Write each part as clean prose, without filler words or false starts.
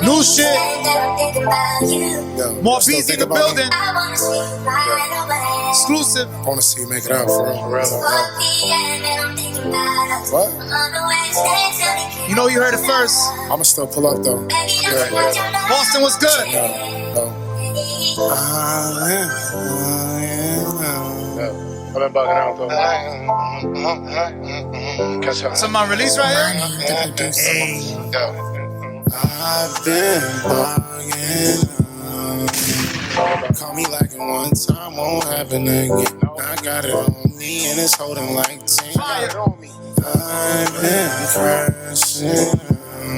New shit. Mort Beazy in the building. Exclusive. I want to see you make it out for real. What? You know you heard it first. I'ma still pull up though. Boston was good. No. I've been bugging out though. Catch up. So my release right here. Hey. I've been bugging. Call me like it one time, won't happen again. I got it on me and it's holding like 10. I've been crashing.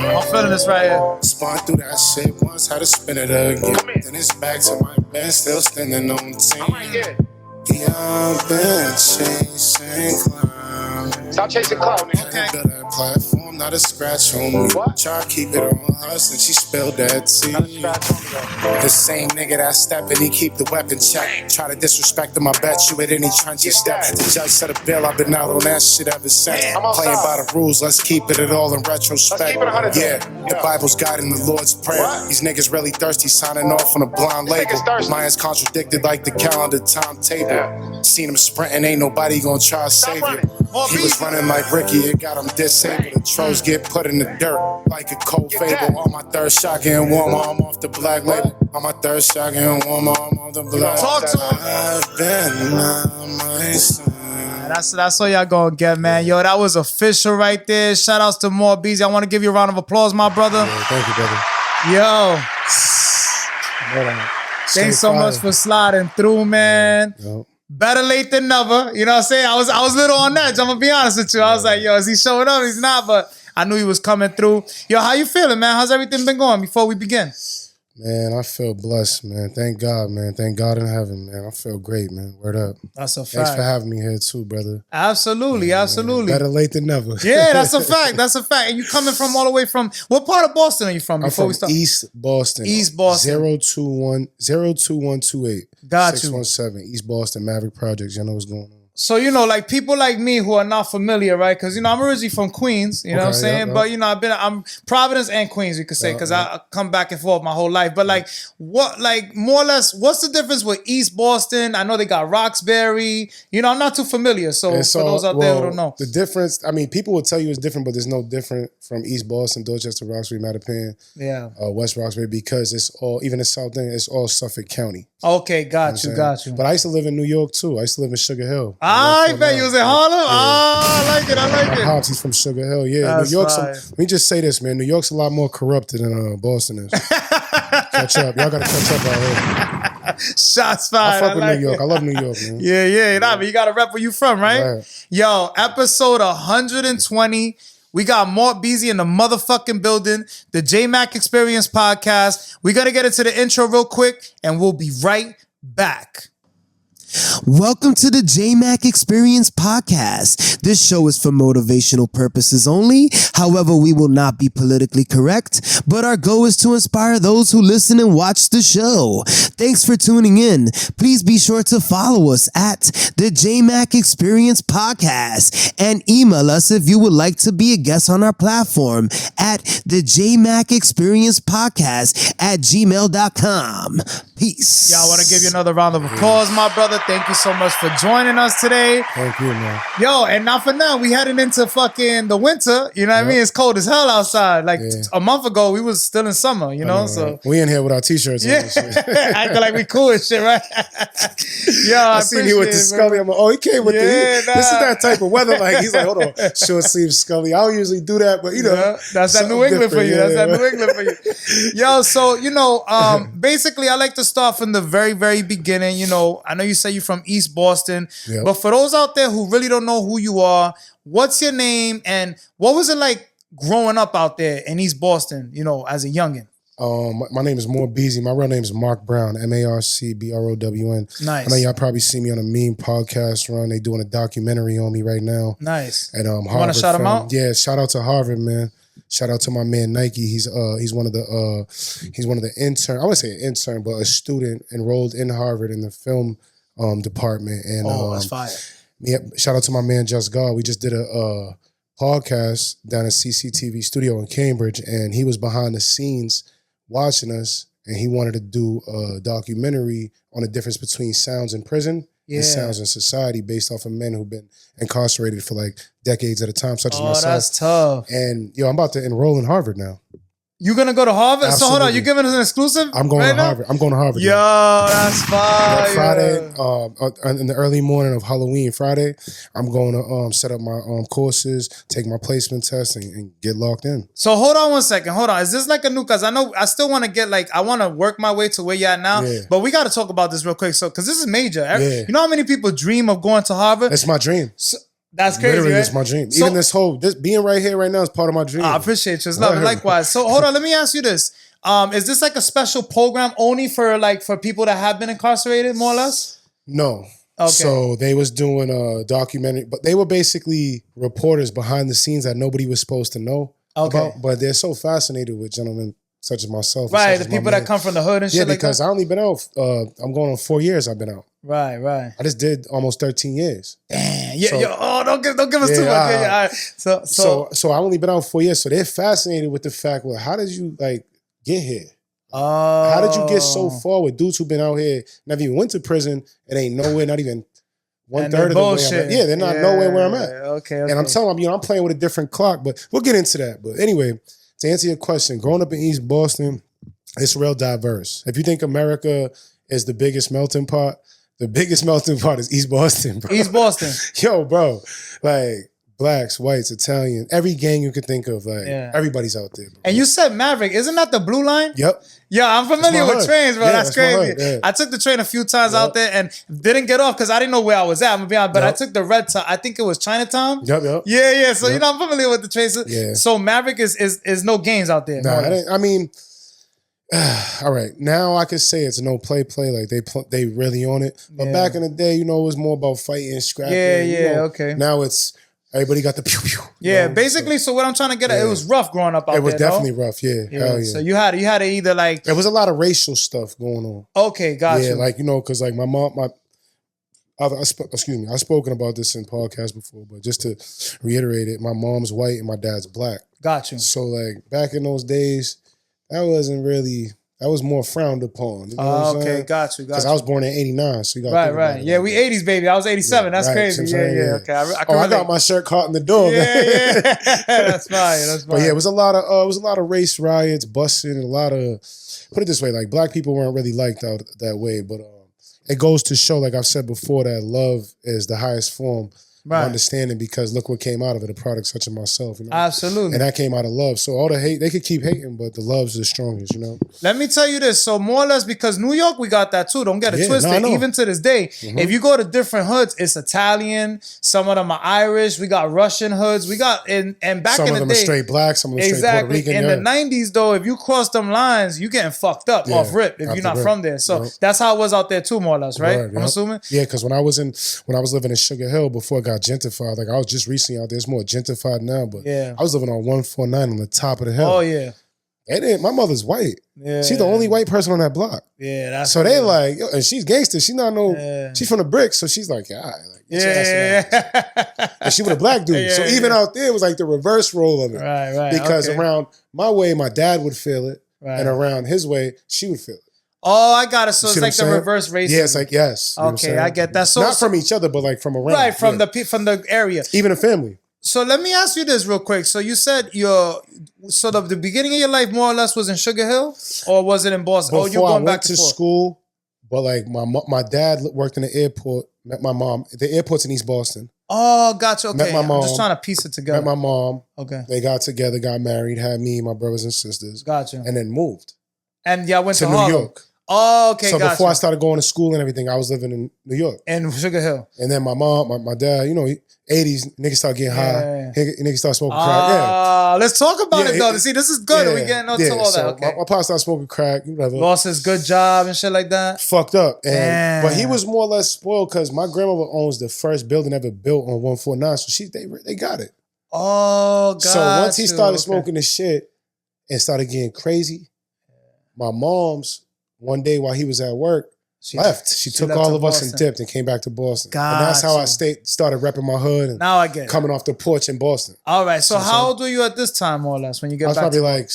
I'm feeling this right here. Spun through that shit once, had to spin it again. Then it's back to my bed, still standing on 10. Yeah, I've been chasing clouds. Stop chasing cloud, man. Okay. Build that platform, not a scratch on me. What? Try to keep it on us, and she spilled that tea. The same nigga that step and he keep the weapon check. Try to disrespect him, I bet you at any trench you step. The judge set a bill, I've been out on that shit ever since. Playing by the rules, let's keep it all in retrospect. Let's keep it 100. Yeah, the Bible's God and the Lord's Prayer. What? These niggas really thirsty, signing off on a blind label. niggas thirsty. Mine's contradicted like the calendar timetable. Yeah. Seen him sprinting, ain't nobody gonna try to save you. He was running like Ricky, it got him disabled. The trolls get put in the dirt like a cold fable. On my third shot, getting warm, I'm off the black label. On my third shot, getting warm, I'm off the black. Talk to him. I've been on my side. That's all y'all gonna get, man. Yo, that was official right there. Shout outs to Mort Beazy. I want to give you a round of applause, my brother. Yeah, thank you, brother. Yo, Straight thanks so fire. much for sliding through, man. Yo. Better late than never. You know what I'm saying? I was a little on edge. I'm gonna be honest with you. I was like, yo, is he showing up? He's not, but I knew he was coming through. Yo, how you feeling, man? How's everything been going before we begin? Man, I feel blessed, man. Thank God, man. Thank God in heaven, man. I feel great, man. Word up. That's a fact. Thanks for having me here too, brother. Absolutely, absolutely. Better late than never. Yeah, that's a fact. That's a fact. And you coming from all the way from, what part of Boston are you from I'm before from we start? East Boston. East Boston. 02128. Got you. 617. East Boston, Maverick Projects. Y'all know what's going on. So, you know, like people like me who are not familiar, right? Because, you know, I'm originally from Queens, you know what I'm Okay, saying? yeah. But, you know, I'm Providence and Queens, you could say, because I come back and forth my whole life. But like, what, like more or less, what's the difference with East Boston? I know they got Roxbury. You know, I'm not too familiar. So, And for those out there who don't know. The difference, I mean, people will tell you it's different, but there's no different from East Boston, Dorchester, Roxbury, Mattapan, Yeah. West Roxbury, because it's all, even the South End, it's all Suffolk County. Okay, got you, You know what I'm got saying? you. But I used to live in New York too. I used to live in Sugar Hill. I bet you was in Harlem? I like it, I like My it. pops, he's from Sugar Hill. Yeah, That's New York's. fire. Let me just say this, man. New York's a lot more corrupted than Boston is. Catch up, y'all gotta catch up out here. Shots I fired. fuck with like New York. it. I love New York, man. Yeah. Nah, but you gotta rep where you from, right? Right. Yo, episode 120. We got Mort Beazy in the motherfucking building. The Jmack Experience Podcast. We gotta get into the intro real quick, and we'll be right back. Welcome to the Jmack Experience Podcast. This show is for motivational purposes only. However, we will not be politically correct, but our goal is to inspire those who listen and watch the show. Thanks for tuning in. Please be sure to follow us at the Jmack Experience Podcast and email us if you would like to be a guest on our platform at the Jmack Experience Podcast at gmail.com. Peace. Yeah, I want to give you another round of applause, my brother. Thank you so much for joining us today. Thank you, man. Yo, and not for now, we heading into fucking the winter. You know what I mean? It's cold as hell outside. Like a month ago, we was still in summer, you know? So We in here with our t-shirts on and shit. acting like we cool and shit, right? Yo, I seen he with the Scully. I'm like, oh, he came with this is that type of weather. Like, he's like, hold on, short sleeve Scully. I don't usually do that, but you know. Yeah, that's that New England for you. That's that New England for you. Yo, so, you know, basically, I like to start from the very, very beginning. You know, I know you say you're from East Boston, Yep. but for those out there who really don't know who you are, what's your name and what was it like growing up out there in East Boston, you know, as a youngin'? My name is Mort Beazy. My real name is Mark Brown, MarcBrown. Nice. I know y'all probably see me on a meme podcast run. They doing a documentary on me right now. Nice. At Harvard. You want to shout him out? Yeah, shout out to Harvard, man. Shout out to my man Nike. He's one of the intern. I wouldn't say an intern, but a student enrolled in Harvard in the film department. And That's fire. yeah, shout out to my man Just God. We just did a podcast down at CCTV studio in Cambridge, and he was behind the scenes watching us, and he wanted to do a documentary on the difference between sounds in prison and sounds in society based off of men who've been incarcerated for like decades at a time, such as myself. Oh, that's tough. And I'm about to enroll in Harvard now. You gonna go to Harvard? Absolutely. So hold on, you giving us an exclusive? I'm going to now? Harvard. I'm going to Harvard. Yo, that's fire. Friday, in the early morning of Halloween Friday, I'm going to set up my courses, take my placement test, and get locked in. So hold on 1 second. Hold on. Is this like a new? Because I know I still want to get I want to work my way to where you're at now. Yeah. But we got to talk about this real quick. So because this is major. Yeah. You know how many people dream of going to Harvard? It's my dream. That's crazy. Literally, right? it's my dream. So, Even this being right here right now is part of my dream. I appreciate you. It's love. Likewise. So hold on. Let me ask you this. Is this like a special program only for people that have been incarcerated, more or less? No. Okay. So they was doing a documentary, but they were basically reporters behind the scenes that nobody was supposed to know about. But they're so fascinated with gentlemen such as myself. Right, the people that come from the hood and shit like that. Yeah, because I only been out, I'm going on 4 years I've been out. Right. I just did almost 13 years. Damn. Yeah, don't give us too much. All right. So I only been out 4 years. So they're fascinated with the fact, well, how did you get here? How did you get so far with dudes who've been out here, never even went to prison, and ain't nowhere, not even 1/3 of the way I'm at. Yeah, they're not nowhere where I'm at. Okay. And I'm telling them, I'm playing with a different clock, but we'll get into that. But anyway, to answer your question, growing up in East Boston, it's real diverse. If you think America is the biggest melting pot, the biggest melting pot is East Boston, bro. East Boston. Yo, bro. Blacks, whites, Italian, every gang you could think of, everybody's out there, bro. And you said Maverick, isn't that the blue line? Yep. Yeah, I'm familiar with trains, bro. Yeah, that's crazy. Yeah. I took the train a few times out there and didn't get off because I didn't know where I was at. I'm gonna be honest, but I took the red to, I think it was Chinatown. Yep. Yeah. So I'm familiar with the trains. Yeah. So Maverick is no games out there. Nah, I mean, all right. Now I could say it's no play. Like they really on it. But back in the day, it was more about fighting, scrapping. Okay. Now it's everybody got the pew pew. Yeah, basically. So what I'm trying to get at, it was rough growing up out there. It was definitely rough. Yeah. Hell yeah. So you had to either There was a lot of racial stuff going on. Okay, gotcha. Yeah, because my mom, I've spoken about this in podcasts before, but just to reiterate it, my mom's white and my dad's black. Gotcha. So back in those days, that was more frowned upon. You know what I'm saying? Got you. Because I was born in 89, so you got right. Yeah, we 80s, baby. I was 87. That's crazy. Yeah. Okay. I got my shirt caught in the door. Yeah. That's fine. But yeah, it was a lot of race riots, busting, and a lot of, put it this way, black people weren't really liked out that way. But it goes to show, like I've said before, that love is the highest form of understanding, because look what came out of it, a product such as myself. Absolutely. And that came out of love. So all the hate, they could keep hating, but the love's the strongest, Let me tell you this. So more or less, because New York, we got that too. Don't get it twisted. Even to this day, if you go to different hoods, it's Italian. Some of them are Irish. We got Russian hoods. We got, and back in the day. Some of them are straight black. Some of them straight Puerto Rican. In the 90s, though, if you cross them lines, you getting fucked up off rip if you're not from there. So that's how it was out there too, more or less, right? I'm assuming? Yeah, because when I was living in Sugar Hill before it got gentrified, I was just recently out there. It's more gentrified now, but I was living on 149 on the top of the hill. Oh, yeah. And my mother's white. Yeah. She's the only white person on that block. Yeah, that's so they yo, and she's gangster. She's not she's from the bricks, so she's like, and she with a black dude. So even out there, it was like the reverse role of it. Right. Because around my way, my dad would feel it. Right. And around his way, she would feel it. Oh, I got it. So it's like the reverse racism. Yeah, it's yes. Okay, I get that. So not from each other, but from around. Right, from the area. Even a family. So let me ask you this real quick. So you said the beginning of your life more or less was in Sugar Hill, or was it in Boston? Before you're going back to school, but my dad worked in the airport. Met my mom. The airport's in East Boston. Oh, gotcha. Okay, met my mom, I'm just trying to piece it together. Met my mom. Okay, they got together, got married, had me, my brothers and sisters. Gotcha. And then moved. And y'all went to New York. Oh, okay. So before I started going to school and everything, I was living in New York. In Sugar Hill. And then my mom, my dad, 80s, niggas start getting high. Niggas start smoking crack. Let's talk about it though. See, this is good. We getting into all that. Okay. My pop started smoking crack. Whatever. Lost his good job and shit like that. Fucked up. But he was more or less spoiled because my grandmother owns the first building ever built on 149. So they got it. Oh, God. So once he started smoking the shit and started getting crazy, my mom's, one day while he was at work, left. She took left all to of us Boston. and dipped and came back to Boston. And that's how I started repping my hood and now I get it. coming off the porch in Boston. All right. So how old were you at this time, more or less, when you get back? I was probably like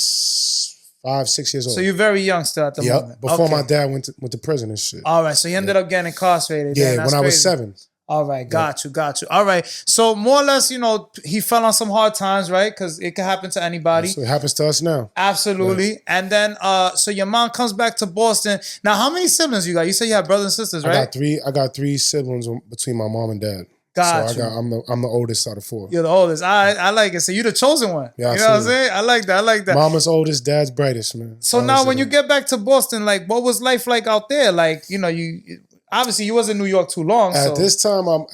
5, 6 years old. So you're very young still at the moment. Before my dad went to prison and shit. All right. So you ended up getting incarcerated. Yeah, when I was 7. All right, got you. All right, so more or less, he fell on some hard times, right? Because it can happen to anybody. So it happens to us now. Absolutely. Yeah. And then, so your mom comes back to Boston. Now, how many siblings you got? You said you have brothers and sisters, right? I got 3 siblings between my mom and dad. Got you. I'm the oldest out of 4. You're the oldest. I like it. So you're the chosen one. Yeah, you know what I'm saying? I like that. Mama's oldest, dad's brightest, man. So now, when you get back to Boston, like, what was life like out there? Like, you. Obviously, you was in New York too long. At this time, I'm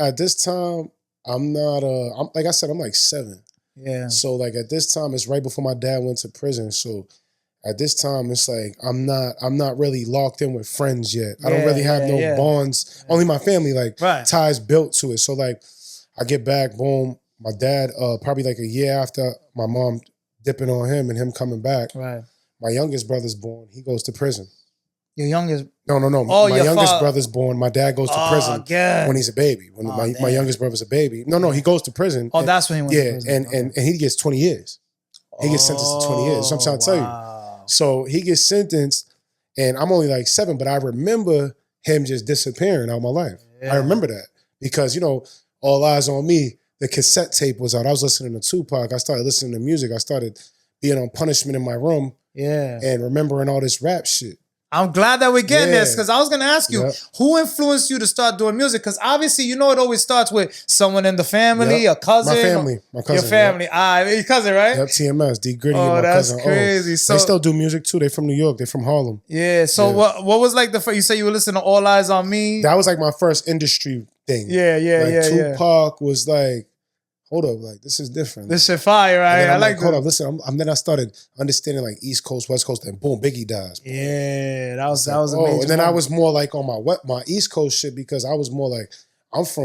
not. I'm like I said, I'm like 7. Yeah. So like at this time, it's right before my dad went to prison. So at this time, it's like I'm not really locked in with friends yet. I don't really have no bonds. Only my family ties built to it. So like I get back, boom. My dad, probably like a year after my mom dipping on him and him coming back. Right. My youngest brother's born. He goes to prison. Your youngest? No. Oh, my youngest brother's born. My dad goes to prison when he's a baby. When my youngest brother's a baby. No, he goes to prison. Oh, that's when he went to prison. And he gets 20 years. He gets sentenced to 20 years. So I'm trying to tell you. So he gets sentenced, and I'm only like 7, but I remember him just disappearing out of my life. Yeah. I remember that because, All Eyes on Me, the cassette tape was out. I was listening to Tupac. I started listening to music. I started being on Punishment in my room. Yeah. And remembering all this rap shit. I'm glad that we're getting this because I was going to ask you, who influenced you to start doing music? Because obviously, it always starts with someone in the family, a cousin. My cousin. Your family. Your cousin, right? Yep, TMS, D Gritty and my cousin. Oh, that's crazy. So, they still do music too. They're from New York. They're from Harlem. Yeah. So what was like the first, you said you were listening to All Eyes on Me? That was like my first industry thing. Yeah. Tupac was like, hold up, like this is different. This shit fire, right? I like hold up, listen. Then I started understanding like East Coast, West Coast, and boom, Biggie dies. Boom. Yeah, that was amazing. And then I was more like on my East Coast shit because I was more like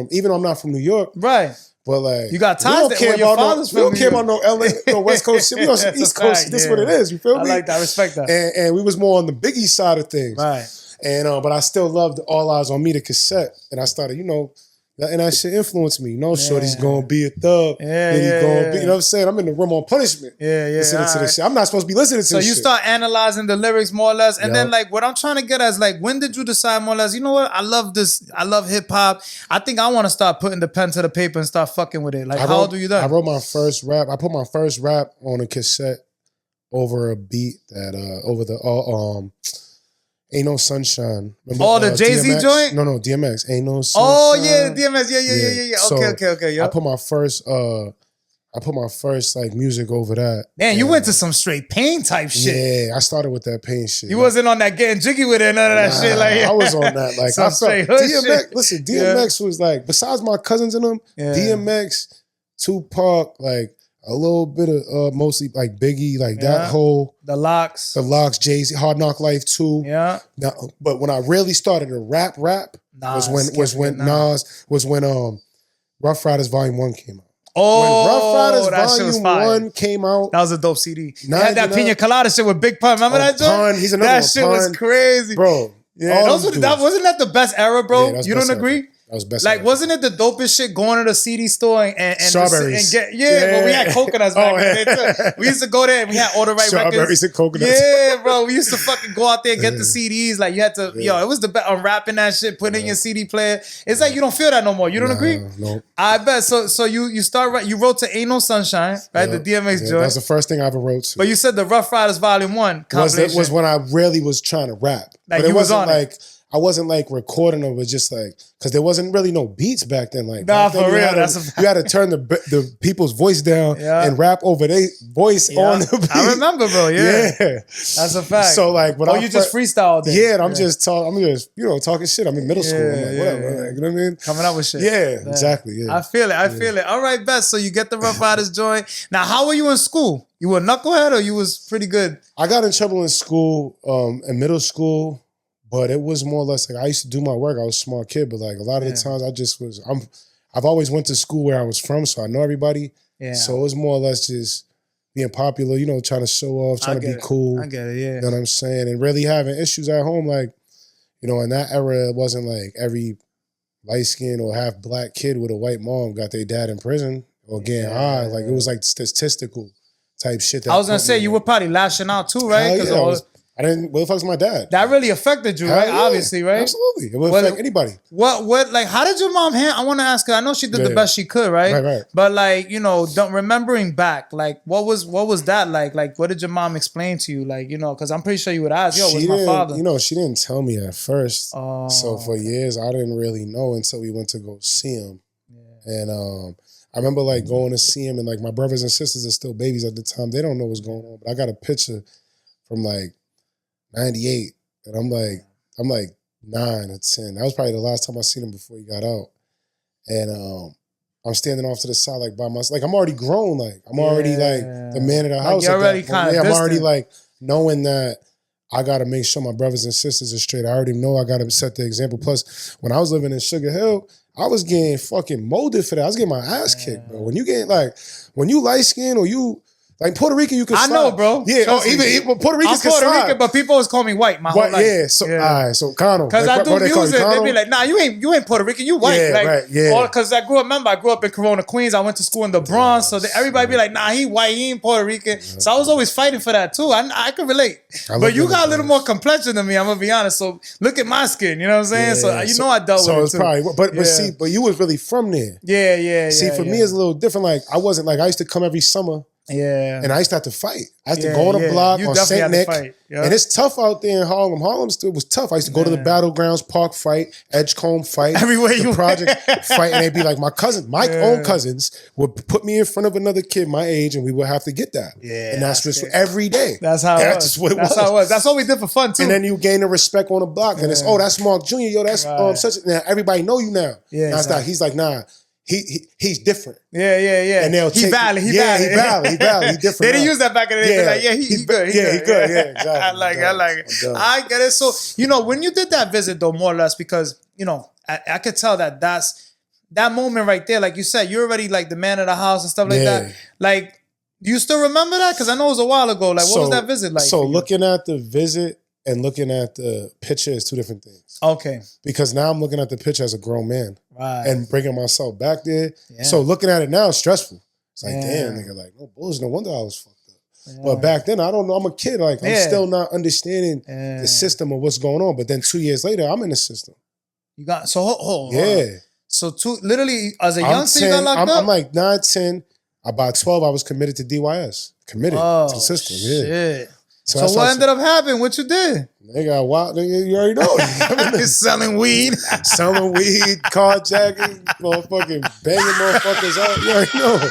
even though I'm not from New York, right? But like you got ties that your father's from. We don't care about no LA, no West Coast shit. We on some East Coast. This is what it is. You feel me? I like that. I respect that. And we was more on the Biggie side of things, right? And but I still loved All Eyes on Me, the cassette, and I started, and that shit influenced me. Shorty's gonna be a thug. He's gonna be, you know what I'm saying? I'm in the room on Punishment. Listening to this shit. I'm not supposed to be listening to this shit. So you start analyzing the lyrics more or less. And then like what I'm trying to get at is like, when did you decide more or less, you know what? I love this. I love hip hop. I think I want to start putting the pen to the paper and start fucking with it. Like how old were you then? I wrote my first rap. I put my first rap on a cassette over a beat that over the Ain't No Sunshine. Remember, the Jay-Z DMX? joint? No, DMX. Ain't No Sunshine. Oh yeah, DMX. Yeah. So Okay. Yeah. I put my first like music over that. Man, you went to some straight pain type shit. Yeah, I started with that pain shit. You wasn't on that getting jiggy with it, none of that shit. Like I was on that. Like I felt DMX. Shit. Listen, DMX was like, besides my cousins and them, DMX, Tupac, like a little bit of mostly like Biggie, like that whole the locks, Jay-Z, Hard Knock Life 2. Yeah. Now, but when I really started to rap was when Rough Riders Volume 1 came out. Oh, when Rough Riders Volume 1 came out. That was a dope CD. Had that Pina Colada shit with Big Pun. Remember that joint? Pun. He's another that one. shit Pun. was crazy. Bro. Yeah, wasn't that the best era, bro? Yeah, you don't agree? That was best. Like, wasn't it the dopest shit going to the CD store and strawberries? But we had coconuts back in the day too. We used to go there and we had all the right records. Strawberries and coconuts. Yeah, bro. We used to fucking go out there and get the CDs. Like you had to, it was the best. Unwrapping that shit, putting in your CD player. It's like you don't feel that no more. You don't agree? No. I bet. So you wrote to Ain't No Sunshine, right? The DMX joint. That's the first thing I ever wrote to. But you said the Rough Riders Volume 1 compilation. was when I really was trying to rap. Like but it wasn't like I wasn't like recording them. It was just like, because there wasn't really no beats back then. Like, nah, for real. You had to turn the people's voice down and rap over their voice on the beat. I remember, bro. Yeah. That's a fact. So like, when you just freestyled it. Yeah, and I'm just talking shit. I'm in middle school. I'm like, whatever. Like, you know what I mean? Coming up with shit. Yeah, exactly. Yeah. I feel it. All right, best. So you get the Rough Riders joint. Now, how were you in school? You were a knucklehead or you was pretty good? I got in trouble in school, in middle school. But it was more or less like I used to do my work. I was a smart kid, but like a lot of the times I've always went to school where I was from, so I know everybody. Yeah. So it was more or less just being popular, trying to show off, trying to be cool. I get it, yeah. You know what I'm saying? And really having issues at home, like, you know, in that era, it wasn't like every light-skinned or half-black kid with a white mom got their dad in prison or getting high. Like, it was like statistical type shit. I was going to say, you were probably lashing out too, right? Hell yeah, where the fuck's my dad? That really affected you, right? Yeah, obviously, right? Absolutely. It would affect anybody. Like, how did your mom handle? I want to ask her. I know she did the best she could, right? Right. But like, you know, remembering back, like, what was that like? Like, what did your mom explain to you? Like, you know, because I'm pretty sure you would ask, yo, where's my father? You know, she didn't tell me at first. So for years, I didn't really know until we went to go see him. Yeah. And I remember like going to see him, and like my brothers and sisters are still babies at the time. They don't know what's going on. But I got a picture from like 98, and I'm like 9 or 10. That was probably the last time I seen him before he got out. And I'm standing off to the side like by myself. Like I'm already grown. Like I'm already like the man of the house. You're already kind of I'm already like knowing that I got to make sure my brothers and sisters are straight. I already know I got to set the example. Plus, when I was living in Sugar Hill, I was getting fucking molded for that. I was getting my ass kicked, bro. When you light skin or you like Puerto Rican, you can slide. I know, bro. Yeah, even Puerto Ricans can slide. I'm Puerto Rican, but people always call me white my whole life. Yeah, so all right, so Cano. Because I do music, they be like, nah, you ain't Puerto Rican, you white. Yeah, like, right, yeah. Because I grew up in Corona, Queens. I went to school in the Bronx, so everybody be like, nah, he white, he ain't Puerto Rican. So I was always fighting for that too. I can relate. But you got a little more complexion than me, I'm gonna be honest. So look at my skin, you know what I'm saying? So you know I dealt with it it's too. Probably, but you was really from there. Yeah. See, for me, it's a little different. Like I wasn't like I used to come every summer. Yeah. And I used to have to fight. I used to go on the block on St. Nick. And it's tough out there in Harlem. Harlem still was tough. I used to go to the battlegrounds, Park fight, Edgecombe fight. Everywhere the project fight. And they'd be like, my own cousins would put me in front of another kid my age and we would have to get that. Yeah. And that's just every day. That's how it was. Just what it was. That's how it was. That's what we did for fun too. And then you gain the respect on the block. And it's, that's Mark Jr. Yo, that's such a, now everybody know you now. Yeah. Now exactly. He's like, nah. He's different. Yeah. And they'll he valid. He valid. He different. They didn't use that back in the day. Like, he good. He good. Yeah, exactly. I like it. I get it. So, you know, when you did that visit though, more or less, because, you know, I could tell that's that moment right there. Like you said, you're already like the man of the house and stuff like that. Like, do you still remember that? Because I know it was a while ago. Like, what was that visit like? So looking at the visit and looking at the picture is two different things. Okay. Because now I'm looking at the picture as a grown man. Right. And bringing myself back there. Yeah. So looking at it now is stressful. It's like, damn, nigga, like, no bullshit. No wonder I was fucked up. Yeah. But back then, I don't know. I'm a kid. Like, I'm still not understanding the system of what's going on. But then 2 years later, I'm in the system. You got, so hold on. Yeah. So literally, as a youngster, you got locked up? I'm like 9, 10. About 12, I was committed to DYS. Committed to the system. Yeah. Shit. So what ended up happening? What you did? They got wild. You already know. Selling weed. Selling weed, carjacking, motherfucking banging motherfuckers out. You already know.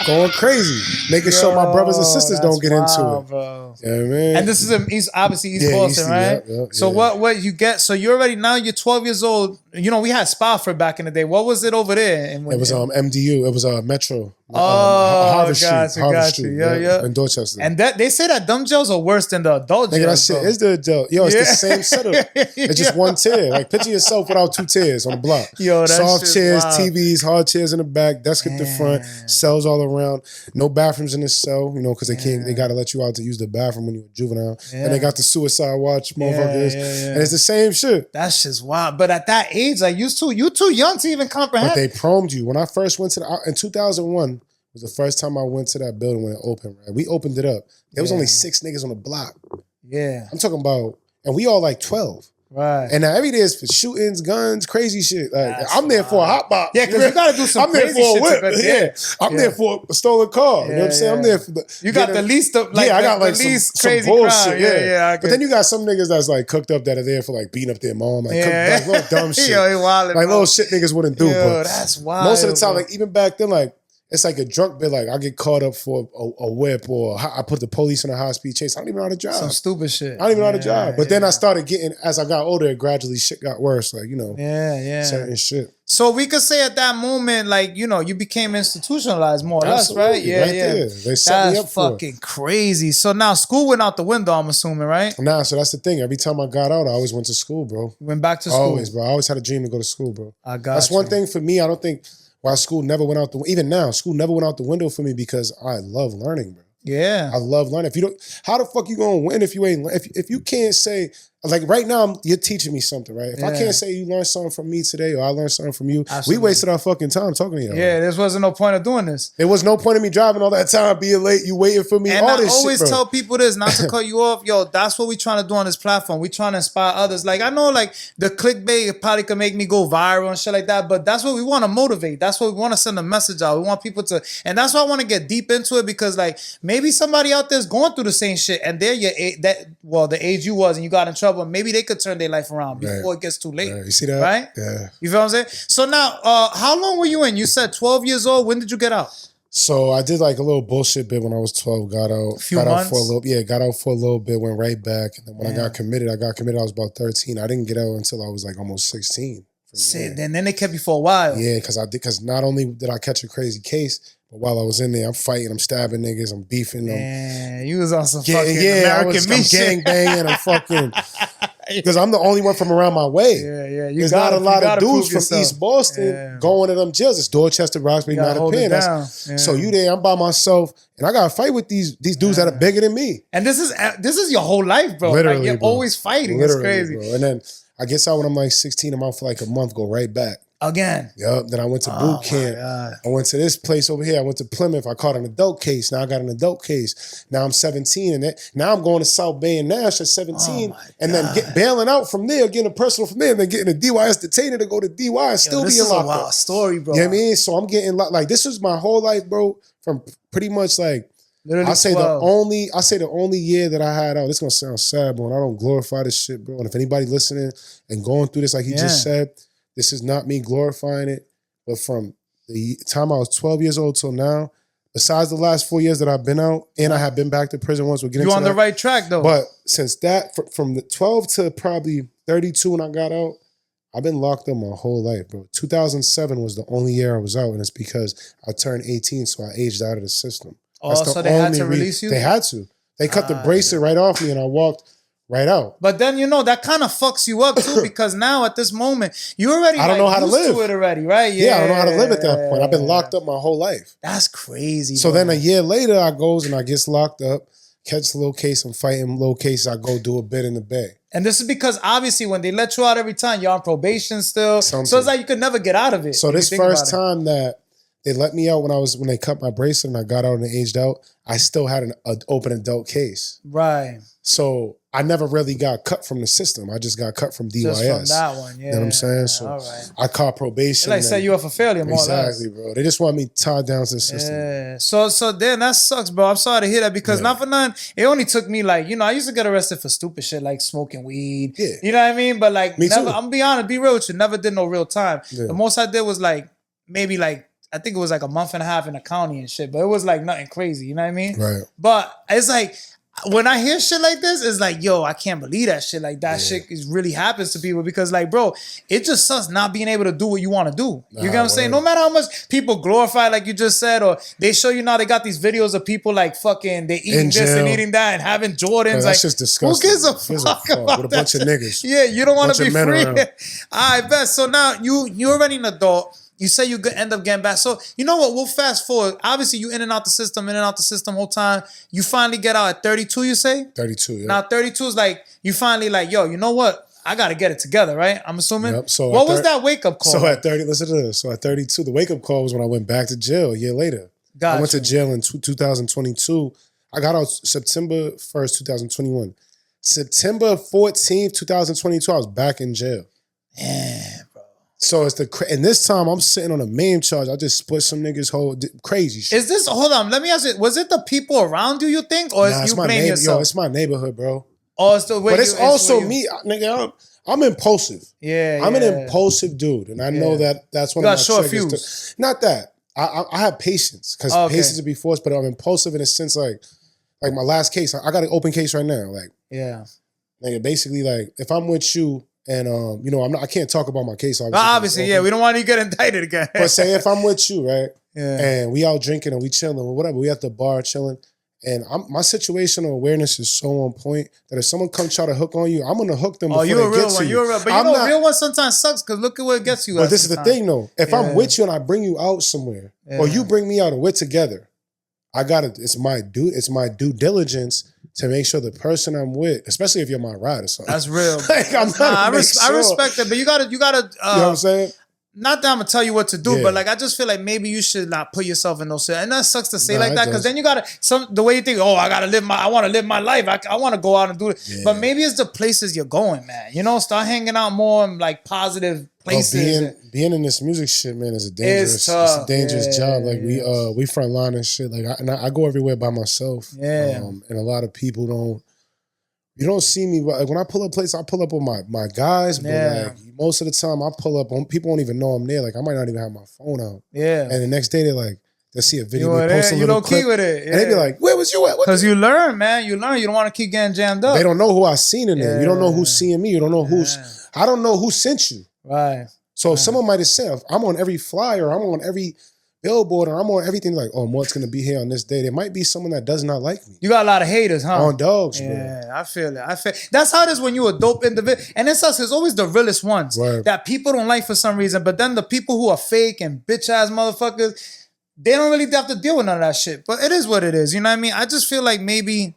Going crazy. Making sure my brothers and sisters don't get into it. Bro. You know what I mean? And this is obviously East Boston, right? Yep, so what you get, so you're already, now you're 12 years old. You know, we had Spofford back in the day. What was it over there? It was MDU. It was Metro. Harvard Street. Yeah. In Dorchester. And they say that dumb jails are worse than the adult jails. Nigga, that shit is the adult. Yo, it's the same setup. It's just one tier. Like, picture yourself without 2 tiers on the block. Yo, soft chairs, wild. TVs, hard chairs in the back, desk at the front, cells all around. No bathrooms in the cell, you know, because they got to let you out to use the bathroom when you're a juvenile. And they got the suicide watch, motherfuckers. And it's the same shit. That's just wild. But at that age, like, you too young to even comprehend. But they promed you. When I first went to in 2001, was the first time I went to that building when it opened, right? We opened it up. There was only 6 niggas on the block. Yeah. I'm talking about, and we all like 12. Right. And now every day is for shootings, guns, crazy shit. Like, I'm there for a hot box. Yeah, because you got to do some crazy shit. I'm there for a stolen car. You know what I'm saying? I'm there for the... You got the least of, like, I got like the least some crazy bullshit. crime. But then you got some niggas that's like cooked up that are there for like beating up their mom. Like, like little dumb shit. Like little shit niggas wouldn't do. But that's wild. Most of the time, like even back then, like, it's like a drunk bit. Like I get caught up for a whip, or I put the police in a high-speed chase. I don't even know how to drive. Some stupid shit. I don't even know how to drive. But then I started getting, as I got older, gradually shit got worse. Like, you know, certain shit. So we could say at that moment, like, you know, you became institutionalized more or less, right? Yeah. There. They set me up for it. Fucking crazy. So now school went out the window, I'm assuming, right? Nah, so that's the thing. Every time I got out, I always went to school, bro. You went back to school? Always, bro. I always had a dream to go to school, bro. That's you. one thing for me. I don't think why school never went out the, even now, school never went out the window for me because I love learning, bro. Yeah. I love learning. If you don't, how the fuck you gonna win if you ain't, if you can't say like right now, you're teaching me something, right? If I Yeah. can't say you learned something from me today or I learned something from you, Absolutely. we wasted our fucking time talking to you. Yeah, there wasn't no point of doing this. There was no point in me driving all that time, being late, you waiting for me, And all I this always shit, bro. tell people this, not to cut you off. Yo, that's what we trying to do on this platform. We trying to inspire others. Like, I know, like, the clickbait probably could make me go viral and shit like that, but that's what we want to motivate. That's what we want to send a message out. We want people to, and that's why I want to get deep into it, because, like, maybe somebody out there is going through the same shit, and they're the age you was, and you got in trouble, and maybe they could turn their life around before it gets too late. You see that? Right? Yeah. You feel what I'm saying? So now, how long were you in? You said 12 years old. When did you get out? So I did like a little bullshit bit when I was 12, got out. Got out for a little bit, went right back. And then when I got committed, I was about 13. I didn't get out until I was like almost 16. Then they kept you for a while. Yeah, because not only did I catch a crazy case, but while I was in there, I'm fighting, I'm stabbing niggas, I'm beefing them. Yeah, you was on some fucking American I'm gang banging, I'm fucking, because I'm the only one from around my way. Yeah. There's not a lot of dudes from East Boston going to them jails. It's Dorchester, Roxbury, Mattapan. So you there, I'm by myself, and I got to fight with these dudes that are bigger than me. And this is your whole life, bro. Literally, like, you're bro. always fighting. Literally, it's crazy. bro. And then I guess out when I'm like 16, I'm out for like a month, go right back. Again. Yup. Then I went to boot camp. I went to this place over here. I went to Plymouth. I caught an adult case. Now I got an adult case. Now I'm 17. And now I'm going to South Bay and Nash at 17. And then bailing out from there, getting a personal from there, and then getting a DYS detainer to go to DY and still being locked up. This is a wild story, bro. You know what I mean? So I'm getting like, this is my whole life, bro, from pretty much like, Literally I say 12. the only year that I had out, this gonna sound sad, bro, and I don't glorify this shit, bro. And if anybody listening and going through this, like he just said, this is not me glorifying it, but from the time I was 12 years old till now, besides the last 4 years that I've been out, and I have been back to prison once, we'll get into that. You're on the right track, though. But since that, from the 12 to probably 32 when I got out, I've been locked up my whole life, bro. 2007 was the only year I was out, and it's because I turned 18, so I aged out of the system. So they had to release you? They had to. They cut the bracelet right off me and I walked right out. But then, that kind of fucks you up too, because now at this moment, you already I don't know how to live. to it already, right? Yeah, I don't know how to live at that point. I've been locked up my whole life. That's crazy. So bro. then a year later, I goes and I gets locked up, catch a little case, I'm fighting low case, I go do a bit in the Bay. And this is because obviously when they let you out every time, you're on probation still. So it's like you could never get out of it. So this first time that they let me out when they cut my bracelet and I got out and aged out, I still had an open adult case. Right. So I never really got cut from the system. I just got cut from DYS. Just from that one, yeah. You know what I'm saying? So all right. I caught probation. They set you up for failure more or less. Exactly, bro. They just want me tied down to the system. Yeah. So then that sucks, bro. I'm sorry to hear that because not for nothing, it only took me like, I used to get arrested for stupid shit like smoking weed. Yeah. You know what I mean? But like, me never, too. I'm gonna be honest, be real with you, never did no real time. Yeah. The most I did was like, maybe like, I think it was like a month and a half in the county and shit, but it was like nothing crazy, you know what I mean? Right. But it's like, when I hear shit like this, it's like, yo, I can't believe that shit. Like that shit really happens to people because like, bro, it just sucks not being able to do what you want to do. You get what I'm saying? No matter how much people glorify, like you just said, or they show you now they got these videos of people like fucking, they eating this and eating that and having Jordans. Bro, that's just disgusting. Who gives a fuck about with a that bunch shit? of niggas. Yeah, you don't want to be free. All right, bet. So now you're already an adult. You say you end up getting back. So you know what? We'll fast forward. Obviously, you in and out the system whole time. You finally get out at 32, you say? 32, yeah. Now 32 is like, you finally like, yo, you know what? I got to get it together, right? I'm assuming. Yep. So what was that wake-up call? So at 30, listen to this. So at 32, the wake-up call was when I went back to jail a year later. I went to jail in 2022. I got out September 1st, 2021. September 14th, 2022, I was back in jail. Man, bro. So it's and this time I'm sitting on a main charge. I just split some niggas whole crazy shit. Is this, hold on, let me ask you, was it the people around you think, or is you blame yourself? Yo, it's my neighborhood, bro. Oh, it's the way but it's also me, nigga. I'm impulsive. Yeah, I'm an impulsive dude, and I know that's one of my triggers. Not that. I have patience because patience to be forced, but I'm impulsive in a sense like my last case. I got an open case right now. Like, nigga, basically, like if I'm with you. And I can't talk about my case. Obviously, we don't want you to get indicted again. But say if I'm with you, right? Yeah. And we out drinking and we chilling or whatever, we at the bar chilling, and my situational awareness is so on point that if someone come try to hook on you, I'm gonna hook them. Before you're a real one. You're a real, but a real one sometimes sucks because look at where it gets you. But this is the thing, though. If I'm with you and I bring you out somewhere, or you bring me out and we're together, it's my due diligence to make sure the person I'm with, especially if you're my ride or something. That's real. Like, I'm I I respect it, but you gotta. you know what I'm saying? Not that I'm gonna tell you what to do, Yeah. but like I just feel like maybe you should not put yourself in those. And that sucks to say Nah, like it that, because does. then you gotta the way you think. Oh, I want to live my life. I want to go out and do it. Yeah. But maybe it's the places you're going, man. You know, start hanging out more in like positive places. Being in this music shit, man, is a It's dangerous tough. job. Like we front line and shit. Like I go everywhere by myself. Yeah. And a lot of people you don't see me, like when I pull up places, I pull up with my guys, but like most of the time I pull up on people don't even know I'm there. Like I might not even have my phone out. Yeah. And the next day they'll see a video, You they post a little key clip, with it. and they be like, "Where was you at?" Because you learn, man. You learn. You don't want to keep getting jammed up. They don't know who I seen in there. You don't know who's seeing me. You don't know I don't know who sent you. Right. So if someone might have said, I'm on every flyer, I'm on every billboard, or I'm on everything, like, oh, Mort's gonna be here on this day. There might be someone that does not like me. You got a lot of haters, huh? On dogs, bro. Yeah, I feel it. That's how it is when you a dope individual. And it's us, it's always the realest ones that people don't like for some reason. But then the people who are fake and bitch ass motherfuckers, they don't really have to deal with none of that shit. But it is what it is. You know what I mean? I just feel like maybe,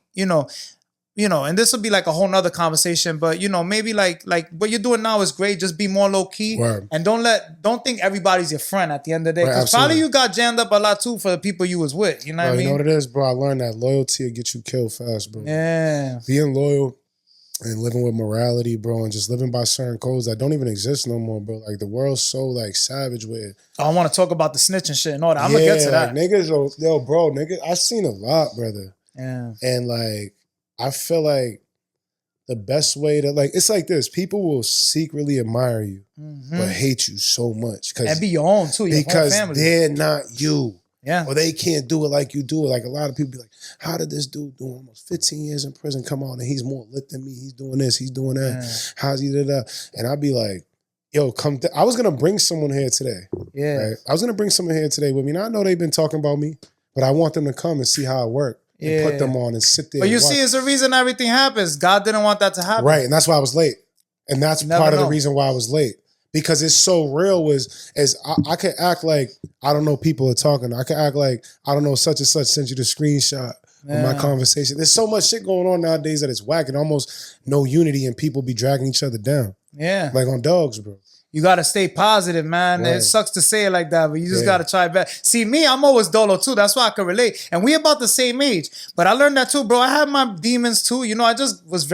and this will be like a whole nother conversation, but maybe like what you're doing now is great. Just be more low key and don't think everybody's your friend at the end of the day. Because probably you got jammed up a lot too for the people you was with. You know what I mean? You know what it is, bro? I learned that loyalty will get you killed fast, bro. Yeah. Being loyal and living with morality, bro, and just living by certain codes that don't even exist no more, bro. Like the world's so like savage with it. I want to talk about the snitching shit and all that. I'm gonna get to that. Like, niggas, bro, I've seen a lot, brother. Yeah. And like, I feel like the best way to, like, it's like this. People will secretly admire you, but hate you so much. And be your own too, your because own family. they're not you. Yeah. Or they can't do it like you do it. Like a lot of people be like, how did this dude do almost 15 years in prison come out and he's more lit than me? He's doing this, he's doing that. Yeah. How's he did that? And I'd be like, yo, I was going to bring someone here today. Yeah. Right? I was going to bring someone here today with me. Now I know they've been talking about me, but I want them to come and see how it works. And put them on and sit there. But you see, it's the reason everything happens. God didn't want that to happen. Right. And that's why I was late. And that's part of the reason why I was late. Because it's so real I could act like I don't know people are talking. I could act like I don't know such and such sent you the screenshot of my conversation. There's so much shit going on nowadays that it's whack and almost no unity and people be dragging each other down. Yeah. Like on dogs, bro. You got to stay positive, man. Right. It sucks to say it like that, but you just got to try back. See, me, I'm always dolo too. That's why I can relate. And we about the same age. But I learned that too, bro. I had my demons too. I just was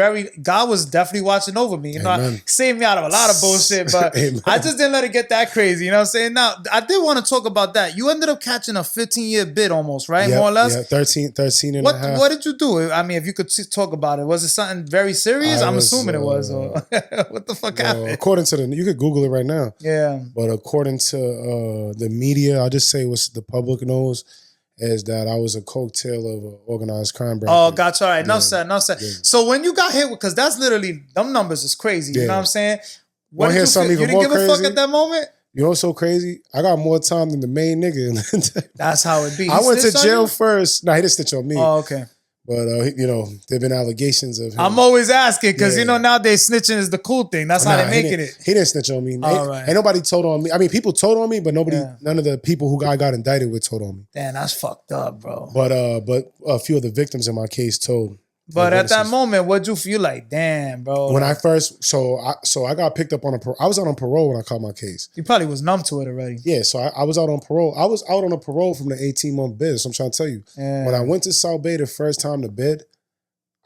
God was definitely watching over me. Saved me out of a lot of bullshit, but I just didn't let it get that crazy. You know what I'm saying? Now, I did want to talk about that. You ended up catching a 15-year bid almost, right? Yep, more or less? Yeah, 13 and a half. What did you do? I mean, if you could talk about it. Was it something very serious? I'm assuming it was. Or what the fuck happened? According to you could Google it right now. Yeah. But according to the media, I'll just say what the public knows is that I was a coattail of an organized crime. Oh, gotcha. All right. Enough said. Yeah. So when you got hit, because that's literally, them numbers is crazy. You know what I'm saying? What did you feel? You didn't give a fuck at that moment? You know what's so crazy? I got more time than the main nigga. That's how it be. I went to jail first. No, he didn't snitch on me. Oh, okay. But, there've been allegations of him. I'm always asking because, nowadays snitching is the cool thing. That's how they're making it. He didn't snitch on me. Right. Ain't nobody told on me. I mean, people told on me, but none of the people who I got indicted with told on me. Damn, that's fucked up, bro. But a few of the victims in my case told. But at that moment, what'd you feel like? Damn, bro. When I first, I got picked up on I was out on parole when I caught my case. You probably was numb to it already. Yeah, so I was out on parole. I was out on a parole from the 18-month bid. So I'm trying to tell you. Yeah. When I went to South Bay the first time to bid,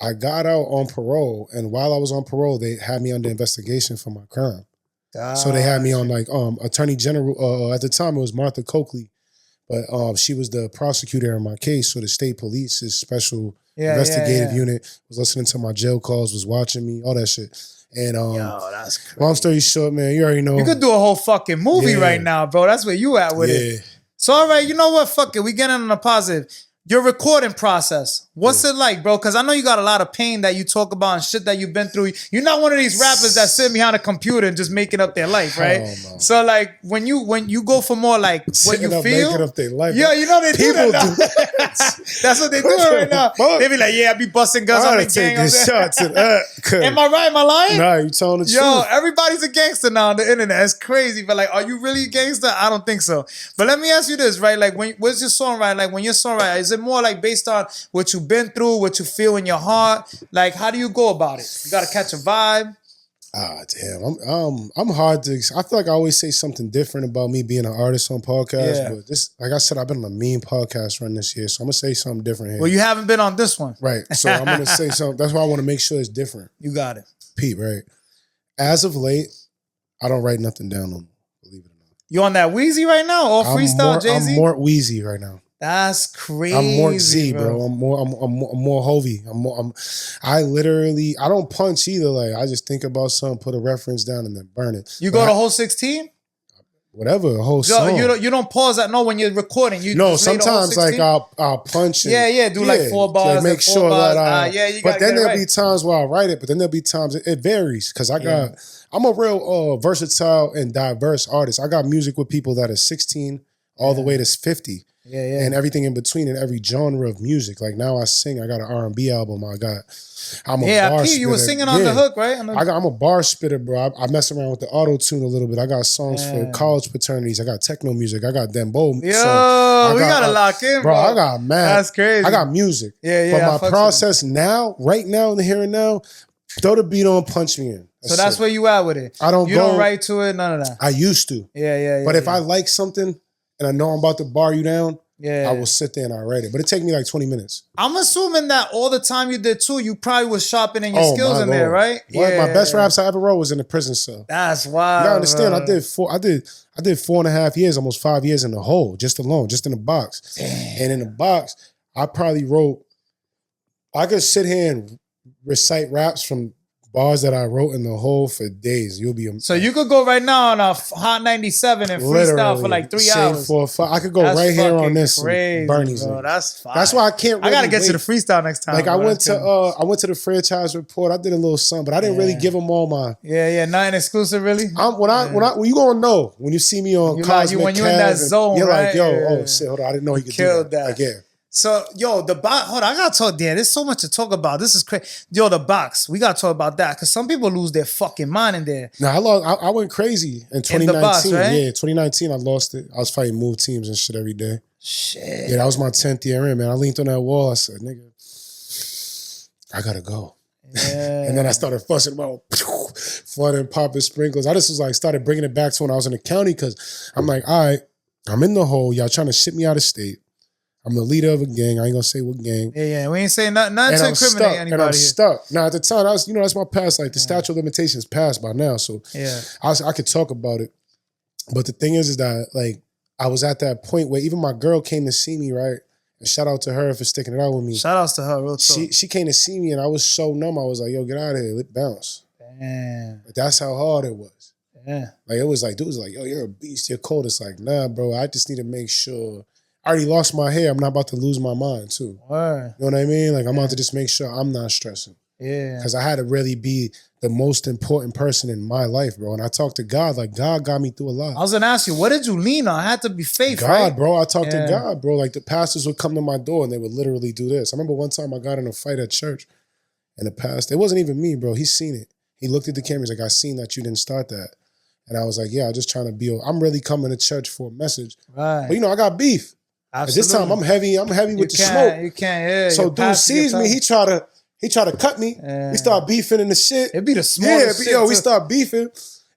I got out on parole, and while I was on parole, they had me under investigation for my crime. So they had me on Attorney General. At the time, it was Martha Coakley, but she was the prosecutor in my case. So the state police's special investigative unit was listening to my jail calls, was watching me, all that shit. And that's crazy. Long story short, man, you already know. You could do a whole fucking movie right now, bro. That's where you at with it. So all right, you know what? Fuck it. We get on a positive. Your recording process. What's it like, bro? Because I know you got a lot of pain that you talk about and shit that you've been through. You're not one of these rappers that sit behind a computer and just making up their life, right? Oh, no. So like when you go for more like what you feel, making up their life. Yeah, you know they people do that. That's what they do right now. They be like, yeah, I be busting guns on the gang. Shots Am I right? Am I lying? Nah, you telling the truth. Yo, everybody's a gangster now on the internet. It's crazy. But like, are you really a gangster? I don't think so. But let me ask you this, right? Like, what's your songwriting? Like, when you're songwriting, is it more like based on what you've been through, what you feel in your heart? Like, how do you go about it? You got to catch a vibe. Ah, damn. I'm hard to. I feel like I always say something different about me being an artist on podcasts. Yeah. But this, like I said, I've been on a mean podcast run this year, so I'm gonna say something different here. Well, you haven't been on this one. Right. So I'm gonna say something. That's why I want to make sure it's different. You got it. Pete, right? As of late, I don't write nothing down no more. Believe it or not. You on that Wheezy right now or freestyle Jay-Z? I'm Mort Beazy right now. That's crazy. I'm Mort Z, bro. I'm more Hovey. I don't punch either. Like, I just think about something, put a reference down, and then burn it. You go the whole 16? Whatever, a whole song. You don't pause that when you're recording. No, sometimes like I'll punch and do like 4 bars. Make sure that you got. But then there'll be times where I write it, but then there'll be times it varies because I'm a real versatile and diverse artist. I got music with people that are 16 all the way to 50. Yeah. And everything in between in every genre of music. Like now I sing. I got an R&B album. I'm a bar spitter. You were singing on the hook, right? I'm a bar spitter, bro. I mess around with the auto-tune a little bit. I got songs for college fraternities. I got techno music. I got Dembo. We gotta lock in, bro. I got mad. That's crazy. I got music. Yeah. But my process now, right now, in the here and now, throw the beat on, punch me in. That's where you at with it. You don't write to it, none of that. I used to. Yeah. But if I like something and I know I'm about to bar you down, I will sit there and I write it. But it take me like 20 minutes. I'm assuming that all the time you did too, you probably was sharpening your skills in there, right? What? My best raps I ever wrote was in the prison cell. That's wild. You gotta understand, I did 4.5 years, almost 5 years in the hole, just alone, just in the box. Damn. And in the box, I probably I could sit here and recite raps from bars that I wrote in the hole for days. You'll be so you could go right now on a Hot 97 and freestyle for like 3 hours. 4 or 5. I could go right here on this Bernie's. That's fine. That's why I can't. Really I gotta get to the freestyle next time. Like I went to the franchise report. I did a little something, but I didn't really give them all my. Yeah, nothing exclusive really. When you gonna know when you see me on Cosmic when you're in that zone, you're right? like, yo, shit, hold on, I didn't know he could Killed do that. Like, yeah. So, hold on, I gotta talk, there's so much to talk about. This is crazy. Yo, the box, we gotta talk about that, because some people lose their fucking mind in there. I went crazy in 2019. In the box, right? Yeah, 2019, I lost it. I was fighting move teams and shit every day. Shit. Yeah, that was my 10th year in, man. I leaned on that wall. I said, nigga, I gotta go. Yeah. And then I started fussing about flooding, popping sprinklers. I just was like, started bringing it back to when I was in the county, because I'm like, all right, I'm in the hole. Y'all trying to ship me out of state. I'm the leader of a gang. I ain't gonna say what gang. Yeah. We ain't saying nothing to incriminate anybody. And I'm stuck. Now at the time, that's my past. Like the statute of limitations passed by now, so I could talk about it. But the thing is that like I was at that point where even my girl came to see me, right? And shout out to her for sticking it out with me. Shout outs to her, real talk. She came to see me and I was so numb. I was like, yo, get out of here, let bounce. Damn. But that's how hard it was. Yeah. Like it was like, dude was like, yo, you're a beast, you're cold. It's like, nah, bro, I just need to make sure. I already lost my hair. I'm not about to lose my mind too. Word. You know what I mean? Like I'm about to just make sure I'm not stressing. Yeah. Because I had to really be the most important person in my life, bro. And I talked to God. Like God got me through a lot. I was gonna ask you, what did you lean on? It had to be faith, God, right? bro. I talked to God, bro. Like the pastors would come to my door and they would literally do this. I remember one time I got in a fight at church and the pastor, it wasn't even me, bro. He seen it. He looked at the camera. He's like, I seen that you didn't start that. And I was like, yeah, I'm just trying to be, I'm really coming to church for a message. Right. But I got beef. Absolutely. At this time, I'm heavy with the smoke. You can't, yeah. So dude sees me, he try to cut me. Yeah. We start beefing in the shit. It'd be the smallest shit. We start beefing.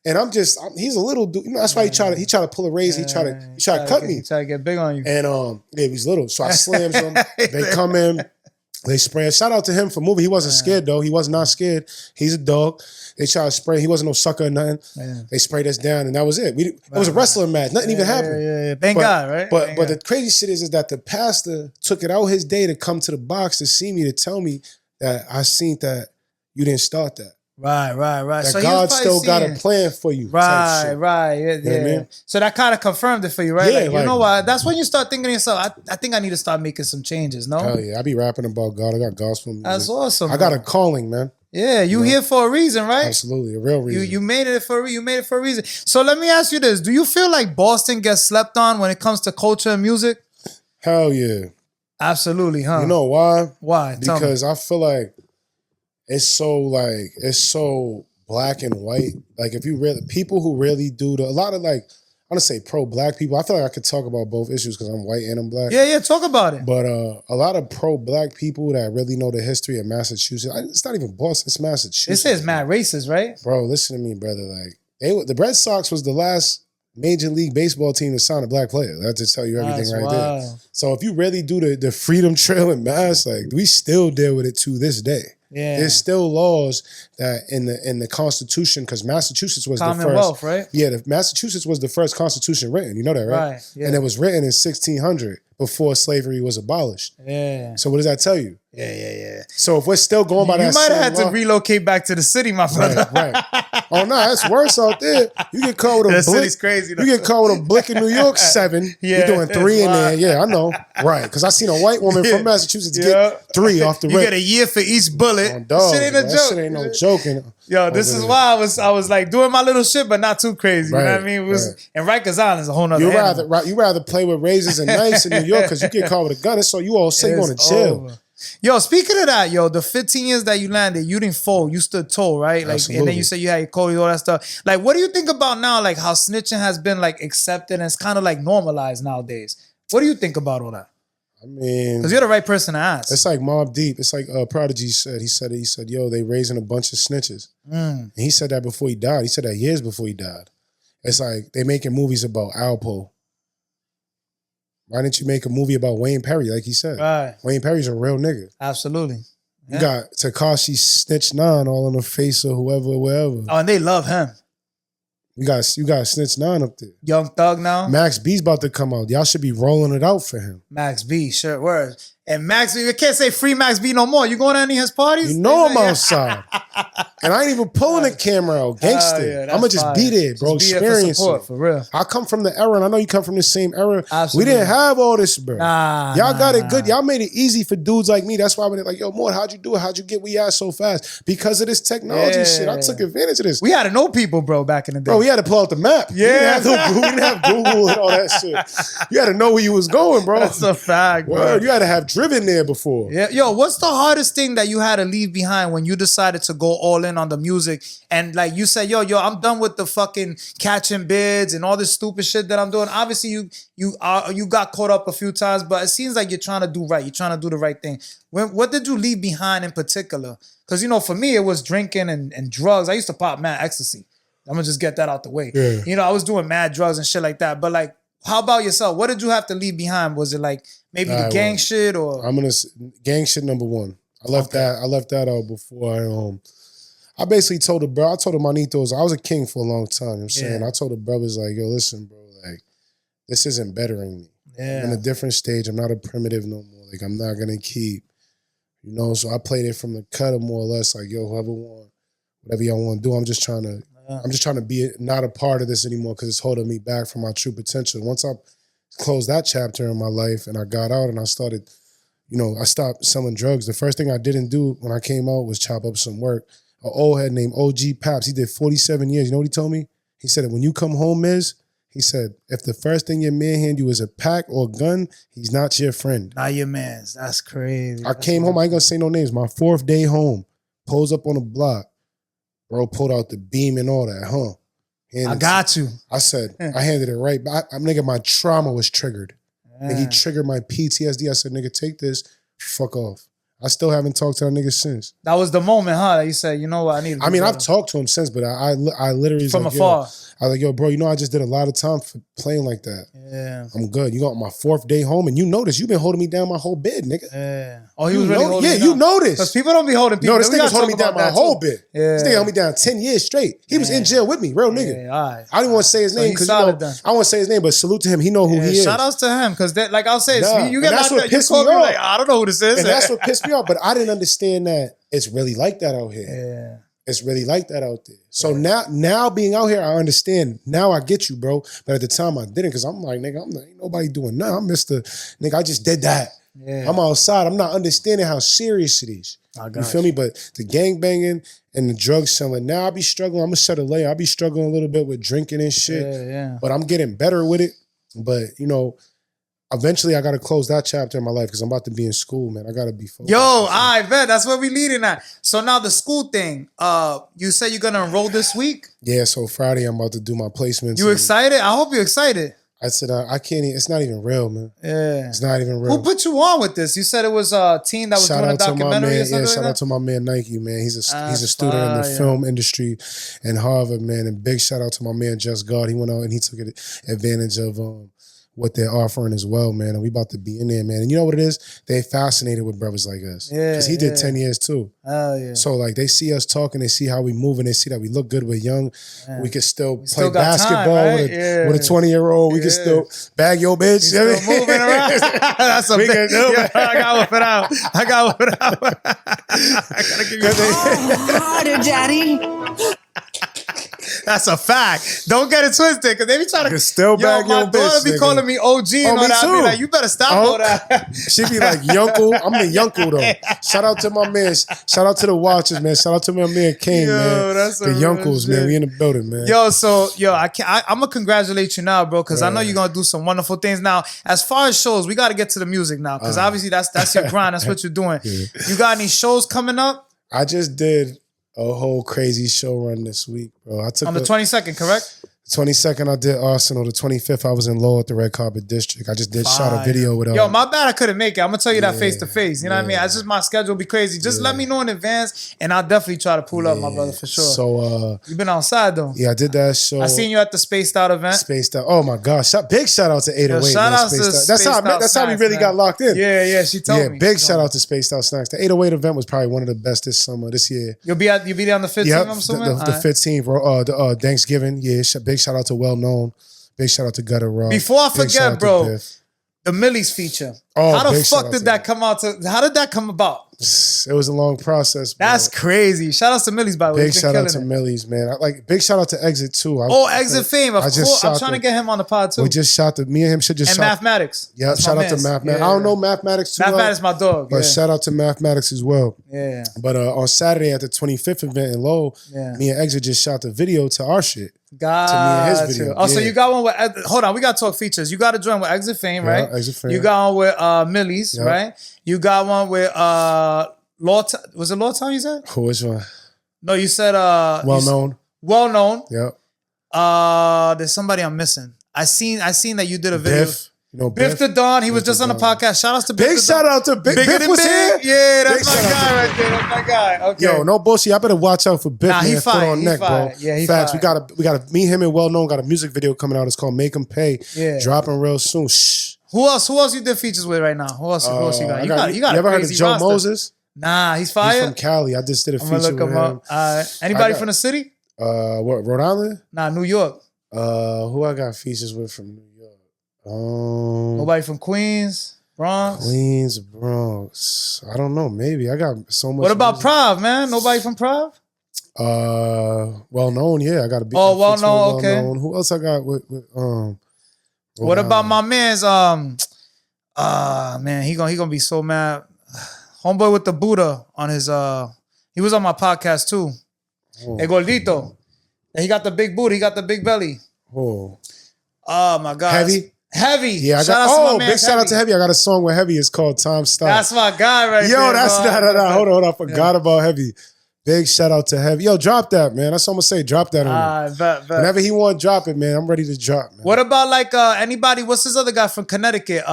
And he's a little dude. That's why he try to pull a raise. He try to cut me. He try to get big on you. And he's little. So I slams him. They come in. They spray. Shout out to him for moving. He wasn't scared though. He was not scared. He's a dog. They tried to spray. He wasn't no sucker or nothing. Man. They sprayed us down and that was it. It was a wrestling match. Nothing even happened. Yeah. Thank God, right? But the crazy shit is that the pastor took it out his day to come to the box to see me, to tell me that I seen that you didn't start that. Right. That so God still got a plan for you. Right. Yeah. You know what I mean? So that kind of confirmed it for you, right? Yeah, you know what? That's when you start thinking to yourself, I think I need to start making some changes, no? Hell yeah. I be rapping about God. I got gospel music. That's awesome. I got a calling, man. Yeah, you here for a reason, right? Absolutely, a real reason. You made it for a reason. So let me ask you this. Do you feel like Boston gets slept on when it comes to culture and music? Hell yeah. Absolutely, huh? You know why? Why? Because I feel like it's so black and white. Like if you really, people who really do a lot of like, want to say pro-black people. I feel like I could talk about both issues because I'm white and I'm black. Yeah, talk about it. But a lot of pro-black people that really know the history of Massachusetts, it's not even Boston, it's Massachusetts. It says mad racist, right? Bro, listen to me, brother. Like the Red Sox was the last Major League Baseball team to sign a black player. That just tell you everything there. So if you really do the Freedom Trail in Mass, like we still deal with it to this day. Yeah. There's still laws that in the Constitution, because Massachusetts was the first. Right? Yeah, Massachusetts was the first Constitution written. You know that, right? Right. Yeah. And it was written in 1600 before slavery was abolished. Yeah. So what does that tell you? Yeah. So if we're still going by that, you might have had to relocate back to the city, my brother. Right. Oh no, that's worse out there. You get caught with a blick. City's crazy. You get caught with a blick in New York, 7. You're doing 3 in there. Yeah, I know. Right, because I seen a white woman from Massachusetts get 3 off the rip. You get a year for each bullet. Shit ain't a joke. Shit ain't no joking. Yo, this is why I was like doing my little shit, but not too crazy. You know what I mean? And Rikers Island is a whole nother. You rather play with razors and knives in New York because you get caught with a gun. So you all say you going to jail. Yo, speaking of that, the 15 years that you landed, you didn't fold. You stood tall, right? Like, and then you said you had your code, all that stuff. Like, what do you think about now? Like, how snitching has been like accepted and it's kind of like normalized nowadays. What do you think about all that? I mean, because you're the right person to ask. It's like Mob Deep. It's like Prodigy said. He said, yo, they raising a bunch of snitches. And he said that before he died. He said that years before he died. It's like they making movies about Alpo. Why didn't you make a movie about Wayne Perry, like he said? Right. Wayne Perry's a real nigga. Absolutely. Yeah. You got Tekashi Snitch 9 all in the face of whoever, wherever. Oh, and they love him. You got Snitch 9 up there. Young Thug now. Max B's about to come out. Y'all should be rolling it out for him. Max B, sure, word. And Max B, you can't say free Max B no more. You going to any of his parties? You know I'm outside. And I ain't even pulling the camera out. Gangster. I'm going to just be there, bro. Experience it. For real. I come from the era, and I know you come from the same era. Absolutely. We didn't have all this, bro. Y'all got it good. Y'all made it easy for dudes like me. That's why we're like, yo, Mort, how'd you do it? How'd you get where you at so fast? Because of this technology shit. I took advantage of this. We had to know people, bro, back in the day. Bro, we had to pull out the map. Yeah. We didn't have Google and all that shit. You had to know where you was going, bro. That's a fact, bro. You had to have driven there before. Yeah, yo, what's the hardest thing that you had to leave behind when you decided to go all in on the music? And like you said, yo, I'm done with the fucking catching bids and all this stupid shit that I'm doing. Obviously, you got caught up a few times, but it seems like you're trying to do right. You're trying to do the right thing. What did you leave behind in particular? Because, for me, it was drinking and drugs. I used to pop mad ecstasy. I'm going to just get that out the way. Yeah. I was doing mad drugs and shit like that. But like, how about yourself? What did you have to leave behind? Was it like maybe the gang shit or? Gang shit number 1. I left that out before I basically told I told the Manitos, I was a king for a long time. You know what I'm saying? I told the brothers like, yo, listen, bro, like this isn't bettering me. Yeah. I'm in a different stage. I'm not a primitive no more. Like I'm not gonna keep, so I played it from the cut more or less like, yo, whatever y'all want to do, I'm just trying to be not a part of this anymore because it's holding me back from my true potential. Once I closed that chapter in my life and I got out and I started, I stopped selling drugs. The first thing I didn't do when I came out was chop up some work. An old head named OG Paps, he did 47 years. You know what he told me? He said, when you come home, he said, if the first thing your man hand you is a pack or a gun, he's not your friend. Not your man's. That's crazy. I came home, I ain't gonna say no names. My 4th day home, pulls up on the block. Bro pulled out the beam and all that, I got you. I said, I handed it right back. Nigga, my trauma was triggered. And he triggered my PTSD. I said, nigga, take this, fuck off. I still haven't talked to that nigga since. That was the moment, huh? That you said, you know what, I need to I've talked to him since, but I literally from afar. I was like, yo, bro, I just did a lot of time for playing like that. Yeah. I'm good. You got my 4th day home, and you notice you've been holding me down my whole bed, nigga. Yeah. Oh, he was really holding me down. Yeah, you noticed. Because people don't be holding people. No, this nigga was holding me down my whole bed. Yeah. This nigga held me down 10 years straight. He was in jail with me, real nigga. Yeah, all right. I didn't want to say his name because I want to say his name, but salute to him. He know who he is. Shout outs to him because, like I'll say, you get that's what pissed me off. Like, I don't know who this is. And that's what pissed me off. But I didn't understand that it's really like that out here. Yeah. It's really like that out there. So now being out here, I understand. Now I get you, bro. But at the time I didn't because I'm like, nigga, ain't nobody doing nothing. I'm Mr. Nigga, I just did that. Yeah. I'm outside. I'm not understanding how serious it is. You feel me? But the gangbanging and the drug selling, now I be struggling. I'm going to set a layer. I be struggling a little bit with drinking and shit. Yeah. But I'm getting better with it. But, eventually I got to close that chapter in my life because I'm about to be in school, man. I got to be focused. Yo, I bet that's what we leading at. So now the school thing. You said you're gonna enroll this week. Yeah, so Friday I'm about to do my placements. You excited? I hope you're excited. I said I can't. It's not even real, man. Yeah, it's not even real. Who put you on with this? You said it was a team that was doing a documentary or something. Yeah, shout out to my man Nike, man. He's a student in the film industry in Harvard, man. And big shout out to my man Just God. He went out and he took advantage of what they're offering as well, man. And we about to be in there, man. And you know what it is? They fascinated with brothers like us. Yeah. Because he did 10 years too. Oh, yeah. So like they see us talking, they see how we move, and they see that we look good, we're young. We can still play basketball time, right? with a 20-year-old. We can still bag your bitch. Still moving around. That's a big deal. I got one for that. I gotta give you harder, daddy. That's a fact. Don't get it twisted, because they be trying to still bag your bitch. My daughter be calling me OG and all that. I be like, you better stop all that. She be like, Yunkle. I'm the Yunkle though. Shout out to my man. Shout out to the Watchers, man. Shout out to my man King, man. That's the Yunkles, man. We in the building, man. I'm gonna congratulate you now, bro, because I know you're gonna do some wonderful things. Now, as far as shows, we got to get to the music now, because obviously that's your grind. That's what you're doing. Yeah. You got any shows coming up? I just did a whole crazy show run this week, bro. I took on the 22nd, correct? 22nd, I did Arsenal. The 25th, I was in Lowell at the Red Carpet District. I just shot a video with Yo, my bad I couldn't make it. I'm going to tell you that face to face. You know what I mean? It's just my schedule be crazy. Just let me know in advance, and I'll definitely try to pull up, my brother, for sure. So, you've been outside, though. Yeah, I did that show. I seen you at the Spaced Out event. Spaced Out. Oh, my gosh. Big shout out to 808. Shout out to Spaced Out. That's how we really got locked in. Yeah, she told me. Big shout out to Spaced Out Snacks. The 808 event was probably one of the best this year. You'll be there on the 15th, yep, I'm assuming? The 15th, the Thanksgiving. Yeah, big shout out to Well Known. Big shout out to Gutter Raw. Before I forget, bro, the Millie's feature. How the fuck did that come out? How did that come about? It was a long process, bro. That's crazy. Shout out to Millie's, by the way. Big shout out to Millie's, man. Big shout out to Exit too. Exit Fame. Of course, I'm trying to get him on the pod too. We just shot me and him should just shot. Mathematics. Yeah, shout out to Mathematics. Yeah. I don't know Mathematics too Mathematics my dog. But shout out to Mathematics as well. Yeah. But on Saturday at the 25th event in Lowell, me and Exit just shot the video to our shit. Got to me and his video. Oh, so you got one with, hold on, we got to talk features. You got to join with Exit Fame, right? Exit Fame. You got one with Millie's, right? You got one with was it Lord Town you said? Which one? No, you said Well Known. Well Known. Yep. There's somebody I'm missing. I seen that you did a video. Biff. You know, Biff the Don. He was just on the podcast. Shout out to Biff. Big shout out to Biff. Biff was here. Yeah, that's my guy right there. That's my guy. Okay. Yo, no bullshit. I better watch out for Biff. Nah, he fine. Foot on neck, bro. Yeah, he Facts. fine. We gotta meet him and Well Known. Got a music video coming out. It's called Make 'Em Pay. Yeah. Dropping real soon. Shh. Who else you did features with right now? Who else you got? You got ever a heard of crazy Joe roster. Moses? Nah, he's fire. He's from Cali. I just did a feature with him. Anybody from the city? What, Rhode Island? Nah, New York. Who I got features with from New York? Nobody from Queens, Bronx? Bronx. I don't know. Maybe. I got so much. What about Prov, man? Nobody from Prov? Well Known, yeah. I got to be. Oh, Well Known, okay. Known. Who else I got with what about my man's man, he gonna be so mad. Homeboy with the Buddha on his he was on my podcast too. El Gordito. And he got the big booty, he got the big belly. Oh my God. Heavy. Yeah, I got big shout out to Heavy. I got a song with Heavy. It's called Time Stop. That's my guy right there. Yo, that's not. Hold on. I forgot about Heavy. Big shout out to Heavy. Yo, drop that, man. That's what I'm gonna say. Drop that on him. Bet. Whenever he want, drop it, man. I'm ready to drop, man. What about like anybody? What's this other guy from Connecticut?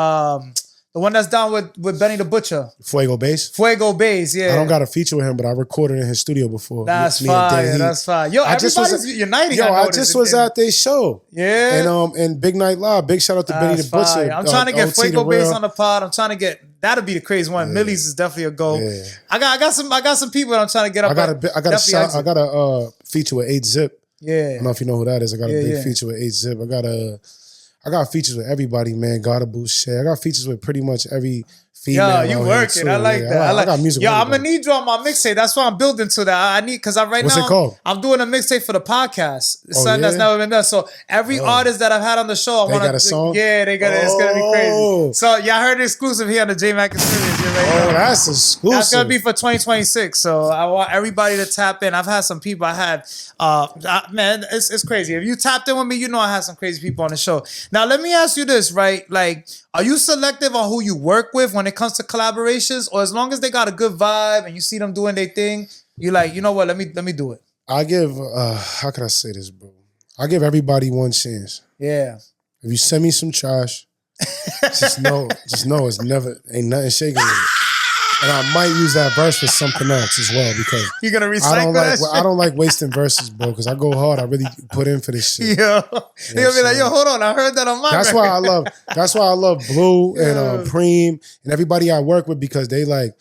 The one that's down with Benny the Butcher. Fuego Bass? Fuego Bass, yeah. I don't got a feature with him, but I recorded in his studio before. That's fire. That's fire. Yo, everybody's uniting. I just was at their show. Yeah. And Big Night Live. Big shout out to Benny the Butcher. I'm trying to get Fuego Bass on the pod. I'm trying to get, that'll be the crazy one. Millie's is definitely a goal. Yeah. I got some people that I'm trying to get up. I got a feature with 8-Zip. Yeah. I don't know if you know who that is. I got a big feature with 8-Zip. I got features with everybody, man. Gotta Boucher. I got features with pretty much every female. Yo, you working. I like that. I got music. Yo, I'm gonna need you on my mixtape. That's why I'm building to that. I need, because What's it called? I'm doing a mixtape for the podcast. It's something that's never been done. So every artist that I've had on the show, I want to. Got a song? Yeah, they got it. It's gonna be crazy. So y'all heard it exclusive here on the Jmack Experience. That's exclusive. That's gonna be for 2026. So I want everybody to tap in. I've had some people. Man, it's crazy. If you tapped in with me, you know I had some crazy people on the show. Now Now, let me ask you this, right? Like, are you selective on who you work with when it comes to collaborations? Or as long as they got a good vibe and you see them doing their thing, you're like, you know what, let me do it. I give, how can I say this, bro? I give everybody one chance. Yeah. If you send me some trash, just know it's never, ain't nothing shaking with it. And I might use that verse for something else as well because you're gonna recycle that shit? I don't like wasting verses, bro, because I go hard. I really put in for this shit. Yo. You'll be like, yo, hold on, I heard that on my That's record. That's why I love Blue and Preem and everybody I work with because they know,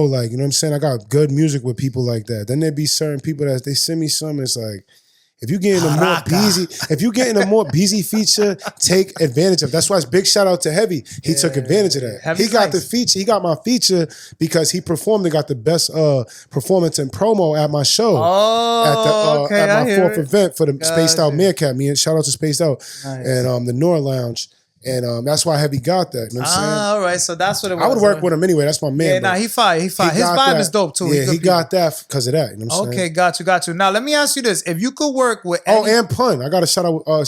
like, you know what I'm saying? I got good music with people like that. Then there be certain people that they send me some, it's like, if you get in a Mort Beazy feature, take advantage of it. That's why it's big shout out to Heavy. He took advantage of that. Heavy's he got nice. the feature. He got my feature because he performed and got the best performance and promo at my show. Oh, at my fourth event for the Spaced Out Meerkat. Me and shout out to Spaced Out and the Nora Lounge. And that's why Heavy got that. You know what I'm saying? All right, so that's what it was. I would work with him anyway. That's my man. Yeah, nah, he fire. His vibe is dope too. Yeah, he got that because of that. You know what I'm saying? Okay, got you. Now let me ask you this: if you could work with and Pun, I got a shout out a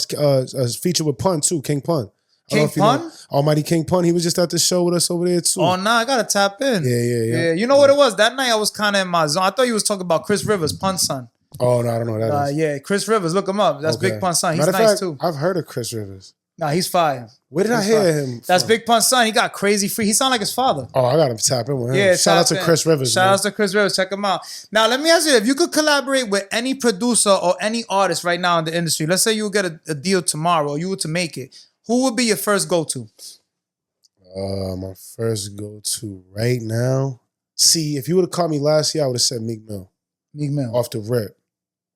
feature with Pun too, King Pun. King Pun, Almighty King Pun. He was just at the show with us over there too. Oh nah, I gotta tap in. Yeah. You know what it was? That night I was kind of in my zone. I thought you was talking about Chris Rivers, Pun's son. Oh no, I don't know who that is. Yeah, Chris Rivers. Look him up. That's Big Pun's son. He's Matter nice fact, too. I've heard of Chris Rivers. Nah, he's fire. Where did I hear him? That's from? Big Pun's son. He got crazy free. He sound like his father. Oh, I got to tap in with him. Yeah, shout out to Chris Rivers. Shout out to Chris Rivers. Check him out. Now, let me ask you, if you could collaborate with any producer or any artist right now in the industry, let's say you would get a deal tomorrow or you were to make it, who would be your first go-to? My first go-to right now? See, if you would have called me last year, I would have said Meek Mill. Meek Mill. Off the rip.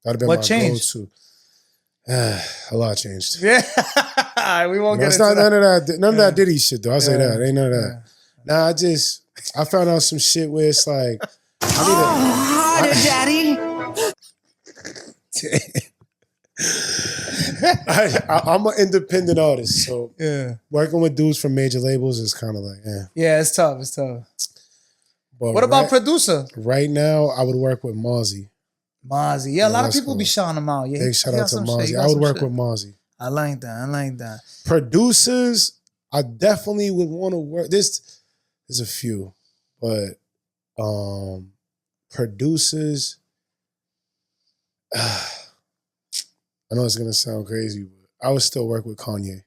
That would have been What my changed? go-to. A lot changed. Yeah. We won't get into not that. None of that Diddy shit, though. I'll say that. Ain't none of that. Nah, I found out some shit where it's like, Harder, Daddy. I'm an independent artist, so Yeah. working with dudes from major labels is kind of like, Yeah, it's tough. But What about producer? Right now, I would work with Mozzie. Mozzie. Yeah, a lot of that's people be shouting him out. Yeah, Big shout out to Mozzie. I would work with Mozzie. I like that. Producers, I definitely would want to work. There's a few, but producers, I know it's gonna sound crazy, but I would still work with Kanye.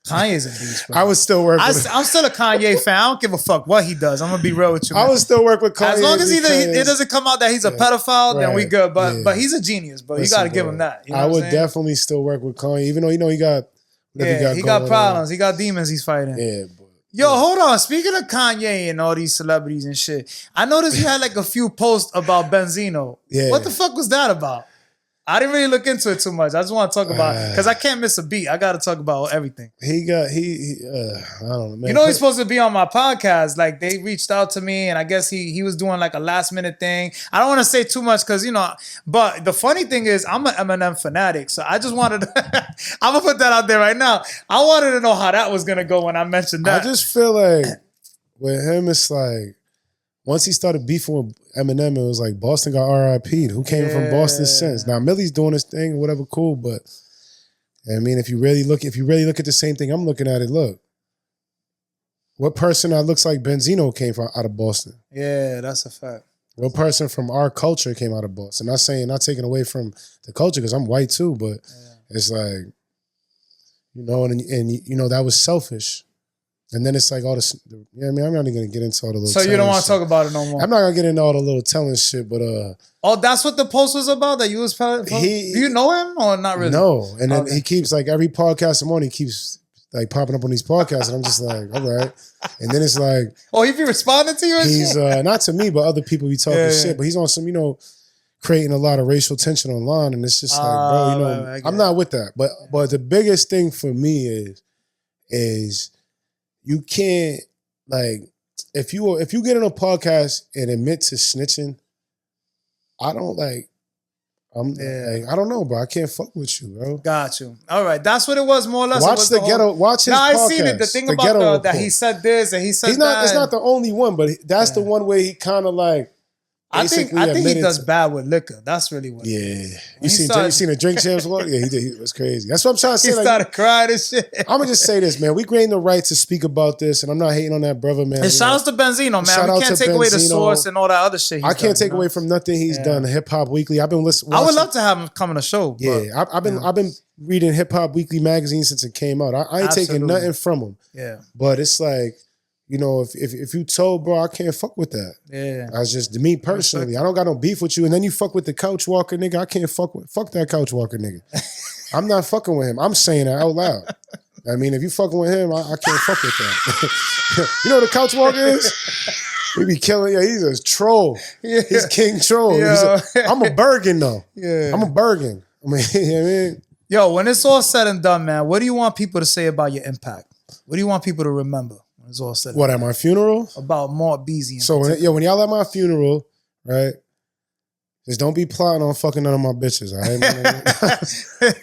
Kanye's a beast, bro. I would still work with I'm still a Kanye fan. I don't give a fuck what he does. I'm gonna be real with you, man. I would still work with Kanye. As long as it doesn't come out that he's a pedophile, then we good. But he's a genius, bro. Listen, you gotta give bro, him that. You know I what would I'm saying? definitely still work with Kanye, even though he got he got problems. He got demons he's fighting. Yeah, but Yo, hold on. Speaking of Kanye and all these celebrities and shit, I noticed you had like a few posts about Benzino. Yeah. What the fuck was that about? I didn't really look into it too much. I just want to talk about it because I can't miss a beat. I got to talk about everything. I don't know, man. You know he's supposed to be on my podcast. Like they reached out to me and I guess he was doing like a last minute thing. I don't want to say too much because, but the funny thing is I'm an Eminem fanatic. So I just wanted to, I'm going to put that out there right now. I wanted to know how that was going to go when I mentioned that. I just feel like with him, it's like, once he started beefing with Eminem, it was like Boston got RIP'd. Who came from Boston since? Now Millie's doing his thing or whatever, cool. But I mean, if you really look at the same thing I'm looking at it, look, what person that looks like Benzino came from out of Boston? Yeah, that's a fact. What person from our culture came out of Boston? Not taking away from the culture because I'm white too, but it's like, and that was selfish. And then it's like all this, I mean, I'm not even going to get into all the little So you don't want to talk about it no more? I'm not going to get into all the little telling shit, but... Oh, that's what the post was about that you was... Do you know him or not really? No. And then he keeps, like, every podcast I'm on, he keeps, like, popping up on these podcasts, and I'm just like, all right. And then it's like... Oh, he be responding to you and he's, shit? not to me, but other people be talking shit, but he's on some, creating a lot of racial tension online, and it's just like, bro, right, I'm not with that. But the biggest thing for me is you can't, like, if you get on a podcast and admit to snitching, I don't know, bro. I can't fuck with you, bro. Got you. All right, that's what it was more or less. Watch his podcast. I seen it. The thing about that he said this and he said that. It's not the only one, but that's the one where he kind of like I think he admitted does to- bad with liquor. That's really what. Yeah. he You seen the drink champs walk? Yeah, he did. It was crazy. That's what I'm trying to say. He like, started crying and shit. I'm gonna just say this, man. We gained the right to speak about this, and I'm not hating on that brother, man. And shout outs to Benzino, man. Shout We out can't to take away the Benzino. source and all that other shit. I can't take away from nothing he's done. Hip Hop Weekly. I've been listening. I would love to have him come on the show. Yeah, I've been reading Hip Hop Weekly magazine since it came out. I ain't taking Absolutely. nothing from him. Yeah. But it's like, you know, if you told, bro, I can't fuck with that. Yeah. That's just me personally. I don't got no beef with you. And then you fuck with the couch walker nigga. I can't fuck that couch walker nigga. I'm not fucking with him. I'm saying that out loud. I mean, if you fucking with him, I can't fuck with that. You know what the couch walker is? He be killing. Yeah, he's a troll. Yeah. He's King Troll. Yeah. I'm a Bergen though. Yeah. I'm a Bergen. I mean, you know what I mean? Yo, when it's all said and done, man, what do you want people to say about your impact? What do you want people to remember when it's all said and What, done? at my funeral? About Mort Beazy. So when y'all at my funeral, right? Just don't be plotting on fucking none of my bitches, all right?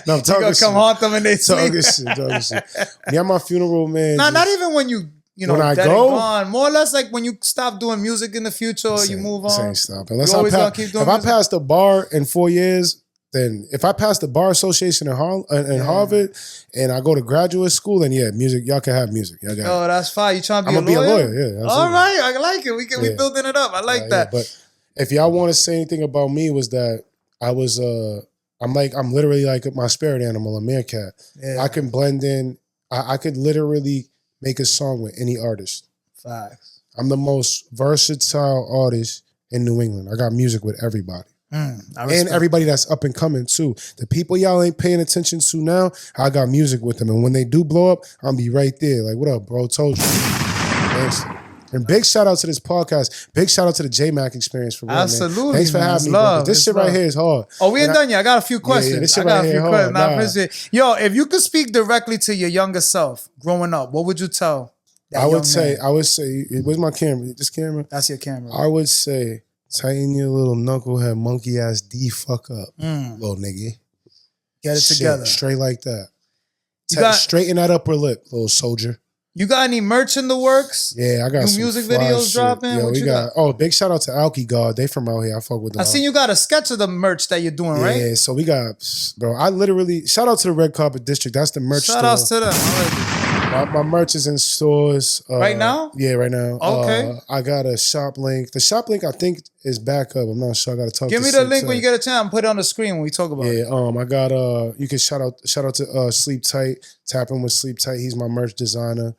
No, I'm You talking gonna shit. come haunt them and they sleep. Talking shit. When y'all at my funeral, man. Nah, just- not even when you know, When I dead and go? gone. More or less like when you stop doing music in the future or you move on. Same stuff. Unless You I always gonna pass, keep doing if I music? pass the bar in 4 years, then if I pass the bar association in Harvard and I go to graduate school, then yeah, music, y'all can have music. Y'all got Oh, it. that's fine. You trying to be I'm a gonna be a lawyer? lawyer, yeah. Absolutely. All right, I like it. We Yeah. building it up. I like Yeah, that. but if y'all want to say anything about me, was that I was I'm literally like my spirit animal, a meerkat. Yeah. I can blend in. I could literally make a song with any artist. Facts. I'm the most versatile artist in New England. I got music with everybody. I And respect. everybody that's up and coming too. The people y'all ain't paying attention to now, I got music with them. And when they do blow up, I'll be right there. Like, what up, bro? Told you. Thanks. And big shout out to this podcast. Big shout out to the Jmack experience for real, man. Absolutely, Thanks for man. having It's me, bro. love. This It's shit love. right here is hard. Oh, we ain't And done yet. I got a few questions. this shit I got right a few here questions. hard. Nah, I Nah. appreciate. Yo, if you could speak directly to your younger self growing up, what would you tell? that I would young say, man? where's my camera? This camera? That's your camera. I would say, tighten your little knucklehead monkey ass D fuck up, Mm. little nigga. Get it Shit, together. straight like that. You got- Straighten that upper lip, little soldier. You got any merch in the works? Yeah, I got New some music fly videos shit. dropping? Yeah, What we you got. Oh, big shout out to Alki God. They from out here. I fuck with them. I seen you got a sketch of the merch that you're doing, right? Yeah, so we got, bro. I literally shout out to the Red Carpet District. That's the merch Shout store. outs to them. I like it. My merch is in stores Right now? Yeah, right now. Okay. I got a shop link. The shop link I think is back up. I'm not sure. I got to talk. Give to me the Sleep link when you Tight. get a chance. Put it on the screen when we talk about it. Yeah, I got you can shout out to Sleep Tight. Tap in with Sleep Tight. He's my merch designer.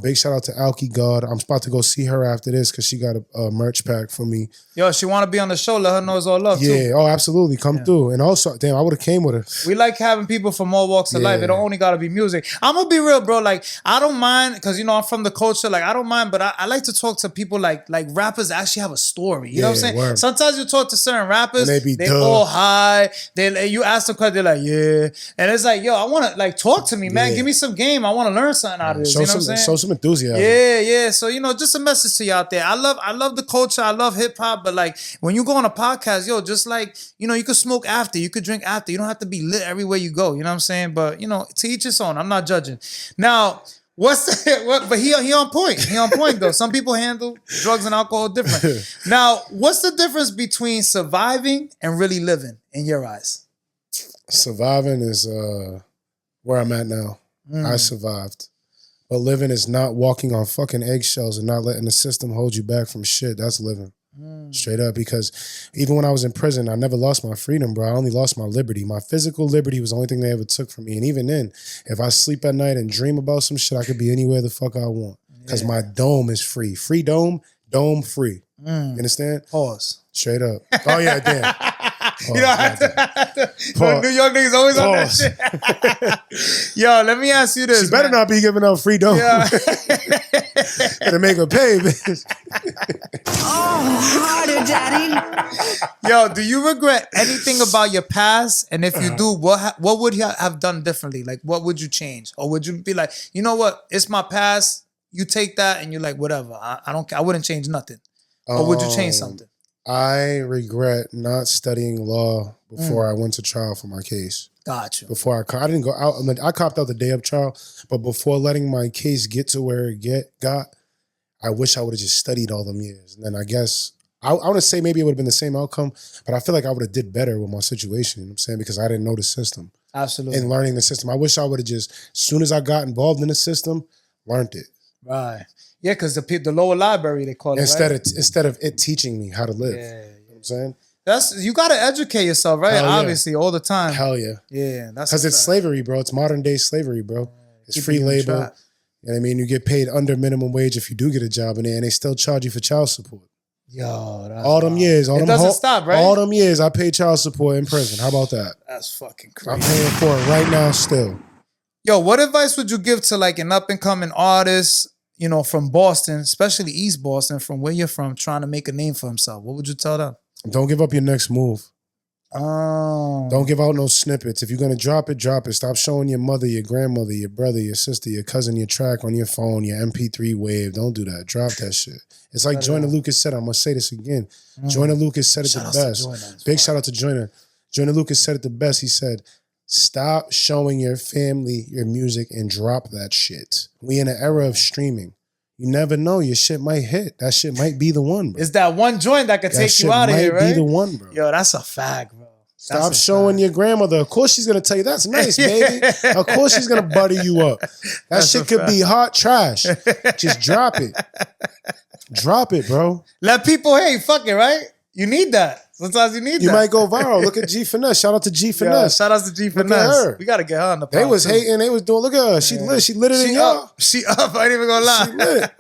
Big shout out to Alki God. I'm about to go see her after this because she got a merch pack for me. Yo, she want to be on the show. Let her know it's all love, Yeah, too. oh, absolutely. Come through. And also, damn, I would have came with her. We like having people from all walks of life. Yeah. It don't only got to be music. I'm going to be real, bro. Like, I don't mind because, you know, I'm from the culture. Like, I don't mind, but I like to talk to people like rappers actually have a story. You know what I'm Yeah, saying? word. Sometimes you talk to certain rappers, And they be they dumb. all high. You ask them questions, they're like, yeah. And it's like, yo, I want to, like, talk to me, man. Yeah. Give me some game. I want to learn something out of this. Show You know what I'm some, saying? show some enthusiasm. Yeah. So, you know, just a message to you out there. I love the culture. I love hip hop. But like when you go on a podcast, yo, just like, you know, you could smoke after, you could drink after. You don't have to be lit everywhere you go. You know what I'm saying? But, you know, to each his own. I'm not judging. Now, but he on point. He on point though. Some people handle drugs and alcohol different. Now, what's the difference between surviving and really living in your eyes? Surviving is where I'm at now. I survived. But living is not walking on fucking eggshells and not letting the system hold you back from shit. That's living. Straight up. Because even when I was in prison, I never lost my freedom, bro. I only lost my liberty. My physical liberty was the only thing they ever took from me. And even then, if I sleep at night and dream about some shit, I could be anywhere the fuck I want. Because my dome is free. Free dome, dome free. You understand? Pause. Straight up. Oh, yeah, damn. You know, Pause. New York niggas always on that Pause. shit. Yo, let me ask you this. She better man. not be giving out free dome. Yeah. Gotta make her pay, bitch. Oh, harder, Daddy. Yo, do you regret anything about your past? And if you do, what would you have done differently? Like, what would you change? Or would you be like, you know what? It's my past. You take that and you're like, whatever. I don't. I wouldn't change nothing. Or would you change something? I regret not studying law before I went to trial for my case. Got you. Before I didn't go out. I copped out the day of trial, but before letting my case get to where it got, I wish I would have just studied all them years. And then I guess I want to say maybe it would have been the same outcome, but I feel like I would have did better with my situation. You know what I'm saying? Because I didn't know the system. Absolutely. And learning the system. I wish I would have just, as soon as I got involved in the system, learned it. Right. Yeah, because the lower library, they call it, Instead of it teaching me how to live. Yeah. You know what I'm saying? You got to educate yourself, right? Hell yeah. Obviously, all the time. Hell yeah. Yeah. That's Because it's slavery, bro. It's modern day slavery, bro. It's Keep free you in labor. track. You know what I mean? You get paid under minimum wage if you do get a job in there, and they still charge you for child support. Yo, that's All them wild. years. It doesn't stop, right? All them years I paid child support in prison. How about that? That's fucking I'm crazy. paying for it right now still. Yo, what advice would you give to like an up and coming artist, from Boston, especially East Boston, from where you're from, trying to make a name for himself? What would you tell them? Don't give up your next move. Oh. Don't give out no snippets. If you're going to drop it, drop it. Stop showing your mother, your grandmother, your brother, your sister, your cousin, your track on your phone, your MP3 wave. Don't do that. Drop that shit. It's like Joyner Lucas said. I'm going to say this again. Joyner Lucas said it the best. Big shout out to Joyner. Joyner Lucas said it the best. He said, stop showing your family your music and drop that shit. We in an era of streaming. You never know. Your shit might hit. That shit might be the one, bro. It's that one joint that could take you out of here, right? That shit might be the one, bro. Yo, that's a fact, bro. Stop showing your grandmother. Of course she's going to tell you, that's nice, baby. Of course she's going to butter you up. That shit could be hot trash. Just drop it. Drop it, bro. Let people, fuck it, right? You need that. Sometimes you need that. You might go viral. Look at G Finesse. Shout out to G Finesse. Shout out to G Finesse. We got to get her on the podcast. They was hating. They was doing, look at her. She lit. She lit it in y'all. She up. I ain't even going to lie. She lit.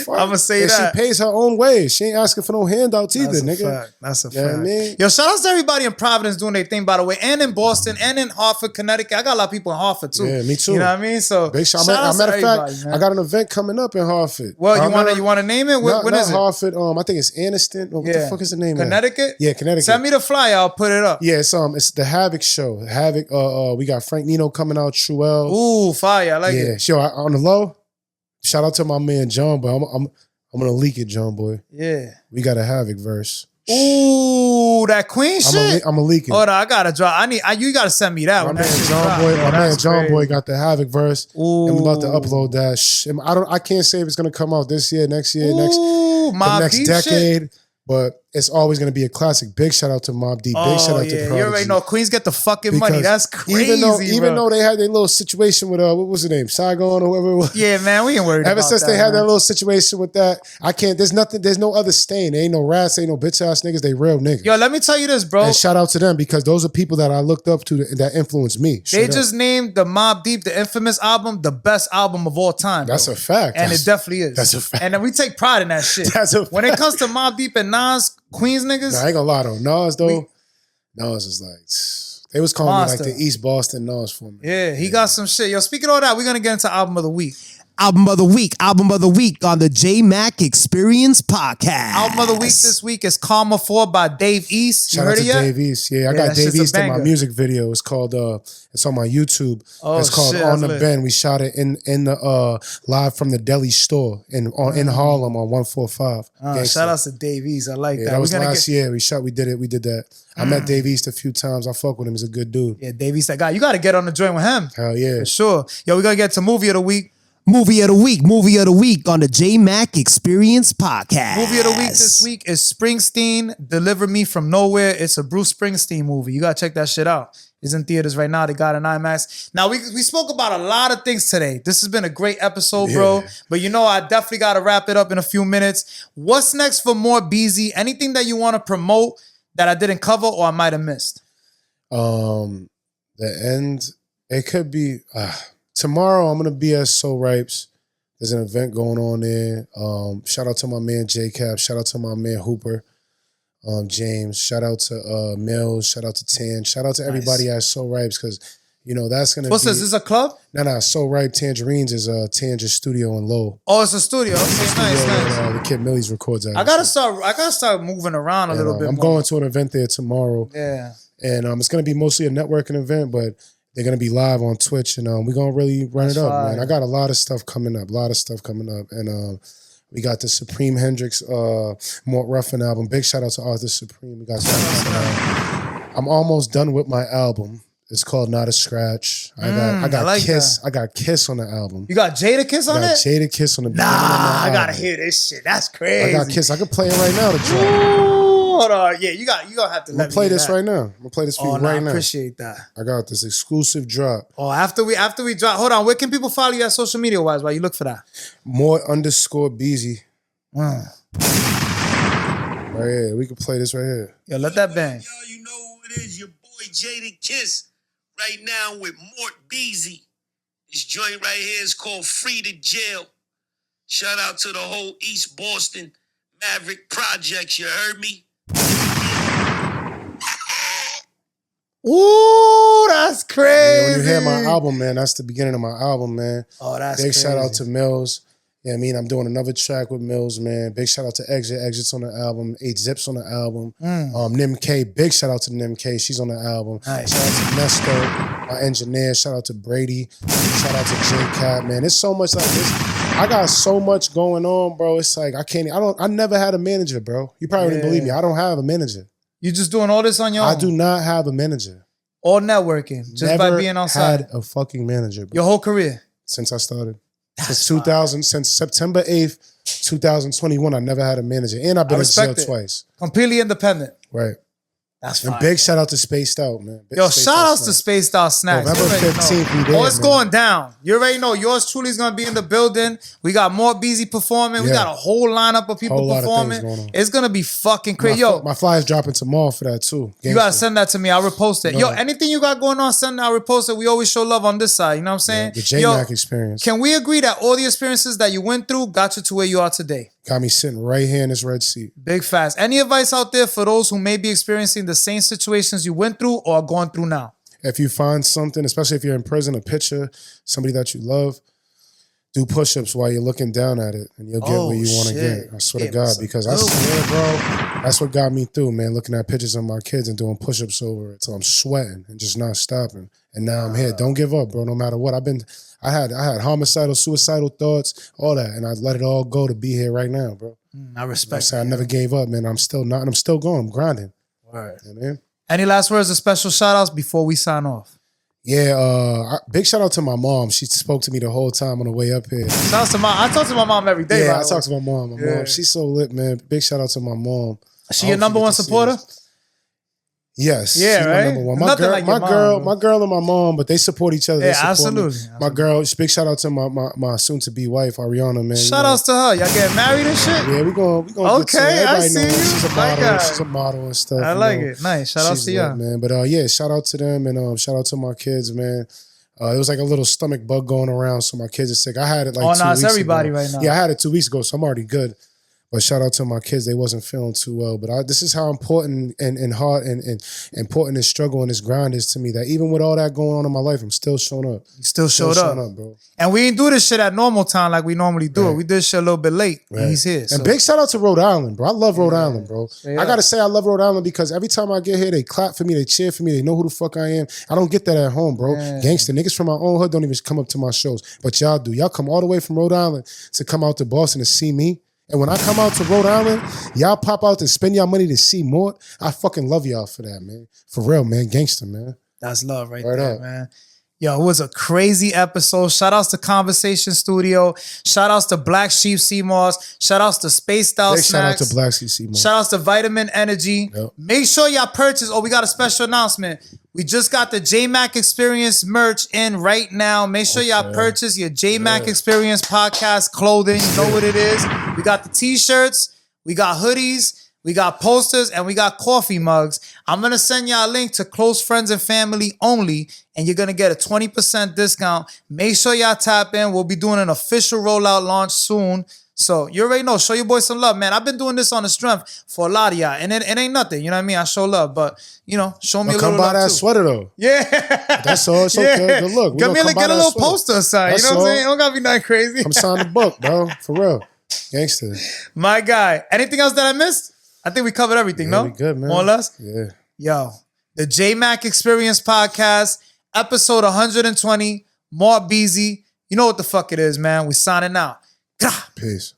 I'm going to say that. She pays her own way. She ain't asking for no handouts either, nigga. That's a fact. You know what I mean? Yo, shout out to everybody in Providence doing their thing, by the way, and in Boston, and in Hartford, Connecticut. I got a lot of people in Hartford, too. Yeah, me too. You know what I mean? So, big shout out to matter of everybody, fact, man. I got an event coming up in Hartford. Well, you want to name it? What is it? Hartford. I think it's Anniston. What the fuck is the name? Connecticut? Yeah, Connecticut. Send me the flyer. I'll put it up. Yeah, it's the Havoc show. Havoc. We got Frank Nino coming out. Truel. Ooh, fire! I like it. Yeah, sure. On the low. Shout out to my man John Boy. I'm gonna leak it, John Boy. Yeah. We got a Havoc verse. Ooh, that Queen shit. I'm gonna leak it. Hold on, I gotta drop. You gotta send me that My one. man John Boy got the Havoc verse. Ooh. And we about to upload that. I can't say if it's gonna come out this year, next year, Ooh, the next decade. Shit. But it's always going to be a classic. Big shout out to Mobb Deep. Big shout out to Prodigy. You already know Queens get the fucking money. That's crazy, even though they had their little situation with, what was her name? Saigon or whoever it was. Yeah, man, we ain't worried about that. Ever since they had that little situation with that, there's no other stain. There ain't no rats, ain't no bitch ass niggas. They real niggas. Yo, let me tell you this, bro. And shout out to them because those are people that I looked up to that influenced me. They just named the Mobb Deep, the infamous album, the best album of all time. That's a fact. And it definitely is. That's a fact. And then we take pride in that shit. When it comes to Mobb Deep and Nas, Queens niggas. Nah, I ain't gonna lie though. Nas is like, they was calling me like the East Boston Nas for me. Yeah, he got some shit. Yo, speaking of all that, we're gonna get into album of the week. Album of the week on the Jmack Experience Podcast. Album of the week this week is Karma 4 by Dave East. Shout out to Dave East. Yeah, I got Dave East in my music video. It's called it's on my YouTube. It's called On the Bend. We shot it in the live from the deli store in Harlem on 145. Shout out to Dave East. I like that. That was last year. We did that. I met Dave East a few times. I fuck with him. He's a good dude. Yeah, Dave East, that guy. You gotta get on the joint with him. Hell yeah. For sure. Yo, we're gonna get to movie of the week. Movie of the week on the Jmack Experience Podcast. Movie of the week this week is Springsteen, Deliver Me From Nowhere. It's a Bruce Springsteen movie. You gotta check that shit out. It's in theaters right now. They got an IMAX. Now, we spoke about a lot of things today. This has been a great episode, bro. But I definitely gotta wrap it up in a few minutes. What's next for Mort Beazy? Anything that you want to promote that I didn't cover or I might have missed? The end, it could be... Tomorrow, I'm going to be at Soul Ripes. There's an event going on there. Shout out to my man J-Cap. Shout out to my man Hooper, James. Shout out to Mills. Shout out to Tan. Shout out to everybody at Soul Ripes because, that's going to be... What's this? Is this a club? No. Soul Ripe Tangerines is a Tanger studio in Lowell. Oh, it's a studio. Okay, nice. The kid Millie's records at. I gotta start moving around a little bit I'm more. going to an event there tomorrow. Yeah. And it's going to be mostly a networking event, but... They're going to be live on Twitch, and we're going to really run it up, man. I got a lot of stuff coming up, And we got the Supreme Hendrix Mort Ruffin album. Big shout out to Arthur Supreme. We got I'm almost done with my album. It's called Not a Scratch. much. I got like Kiss. that. I got Kiss on the album. You got Jada Kiss on I got it? Jada Kiss on the beginning of Nah, my I gotta album. hear this shit. That's crazy. I got Kiss. I could play it right now to drop. Ooh, hold on. Yeah, you gonna have to I'm let gonna play me hear this that. right now. I'm gonna play this for Oh, you no, right I now. appreciate that. I got this exclusive drop. Oh, after we drop, hold on. Where can people follow you at social media wise while you look for that? Mort _Beazy. Mm. Right here. We can play this right here. Yo, let that bang. Y'all, you know who it is, your boy Jada Kiss, right now with Mort Beazy. This joint right here is called Free to Jail. Shout out to the whole East Boston Maverick Projects, you heard me? Ooh, that's crazy. Yeah, when you hear my album, man, that's the beginning of my album, man. Oh, that's Big crazy. shout out to Mills. Yeah, I mean, I'm doing another track with Mills, man. Big shout out to Exit. Exit's on the album. 8 Zips on the album. Nim K. Big shout out to Nim K. She's on the album. Nice. Shout out to Nesto, my engineer. Shout out to Brady. Shout out to J-Cat, man. There's so much like this. I got so much going on, bro. It's like I never had a manager, bro. You probably wouldn't believe me. I don't have a manager. You just doing all this on your own? I do not have a manager. All networking, just Never by being outside. had a fucking manager, bro. Your whole career. Since I started. Since 2000, since September 8th, 2021, I never had a manager. And I've been in jail respect it. twice. Completely independent. Right. That's And fine. big shout out to Spaced Out, man. Big Yo, Spaced shout Out outs to Snacks. Spaced Out Snacks. November You already know. 15th, we there, Oh, it's man. going down. You already know. Yours truly is going to be in the building. We got Mort Beazy performing. We Yeah. got a whole lineup of people Whole lot of performing. things going on. It's going to be fucking My, crazy. Yo, my flyers dropping tomorrow for that, too. you got to send that to me. I'll repost it. No. Yo, anything you got going on, send it. I'll repost it. We always show love on this side. You know what I'm saying? The Jmack experience. Can we agree that all the experiences that you went through got you to where you are today? Got me sitting right here in this red seat. Big fast. Any advice out there for those who may be experiencing the same situations you went through or are going through now? If you find something, especially if you're in prison, a picture, somebody that you love, do push-ups while you're looking down at it, and you'll get where you want to shit. get. I swear to Gave us God, a because I good swear, bro, that's what got me through, man. Looking at pictures of my kids and doing push-ups over it till I'm sweating and just not stopping. And now I'm here. Don't give up, bro. No matter what. I had homicidal, suicidal thoughts, all that, and I let it all go to be here right now, bro. I respect I never gave up, man. I'm still not, and I'm still going. I'm grinding. All right. You know what I mean? Any last words or special shout outs before we sign off? Yeah, big shout out to my mom. She spoke to me the whole time on the way up here. Shout out to mom. I talk to my mom every day. Yeah, by I the talk way. to my mom. My Yeah. mom, she's so lit, man. Big shout out to my mom. She your number one supporter? Yes. Yeah, she's right? my number one. My Nothing girl, like your my mom, girl and my mom, but they support each other. They Yeah, support me. absolutely. My girl, big shout out to my soon-to-be wife, Ariana, man. Shout outs to her. Y'all getting married and shit? Yeah, we gonna get to it. Okay, I Everybody see knows you. she's a My model. God. She's a model and stuff. I you like know. it. Nice. Shout outs She's to lit, y'all. man. But yeah, shout out to them and shout out to my kids, man. It was like a little stomach bug going around, so my kids are sick. I had it like 2 no, weeks it's everybody ago. right now. Yeah, I had it 2 weeks ago, so I'm already good. But shout out to my kids; they wasn't feeling too well. But this is how important and hard and important this struggle and this grind is to me. That even with all that going on in my life, I'm still showing up. You still showed showing up. bro. And we ain't do this shit at normal time like we normally do it. We did shit a little bit late. Right. And he's here. And big shout out to Rhode Island, bro. I love Rhode Island, bro. Straight I up. gotta say I love Rhode Island because every time I get here, they clap for me, they cheer for me, they know who the fuck I am. I don't get that at home, bro. Yeah. Gangster niggas from my own hood don't even come up to my shows, but y'all do. Y'all come all the way from Rhode Island to come out to Boston to see me. And when I come out to Rhode Island, y'all pop out and spend y'all money to see Mort. I fucking love y'all for that, man. For real, man. Gangster, man. That's love right Word there, up. man. Yo, it was a crazy episode. Shout outs to Conversation Studio. Shout outs to Black Sheep Seamoss. Shout outs to Spaced Out Big shout out Snacks. to Black CC, man. Shout outs to Vitamin Energy. Yep. Make sure y'all purchase. Oh, we got a special announcement. We just got the Jmack Experience merch in right now. Make sure y'all purchase your Jmack Experience podcast clothing. You know what it is. We got the t-shirts. We got hoodies. We got posters and we got coffee mugs. I'm going to send y'all a link to close friends and family only, and you're going to get a 20% discount. Make sure y'all tap in. We'll be doing an official rollout launch soon. So you already know, show your boy some love, man. I've been doing this on the strength for a lot of y'all, and it ain't nothing. You know what I mean? I show love, but, you know, show me a little Come buy love that too. sweater, though. Yeah. That's all. It's okay. Good look. We Get gonna me come buy get a that little sweater. poster or something. That's You know what I'm all. saying? It don't got to be nothing crazy. Come sign the book, bro. For real. Gangster. My guy. Anything else that I missed? I think we covered everything, Yeah, no? we good, man. More or less? Yeah. Yo, the Jmack Experience Podcast, episode 120, Mort Beazy. You know what the fuck it is, man. We signing out. Gah. Peace.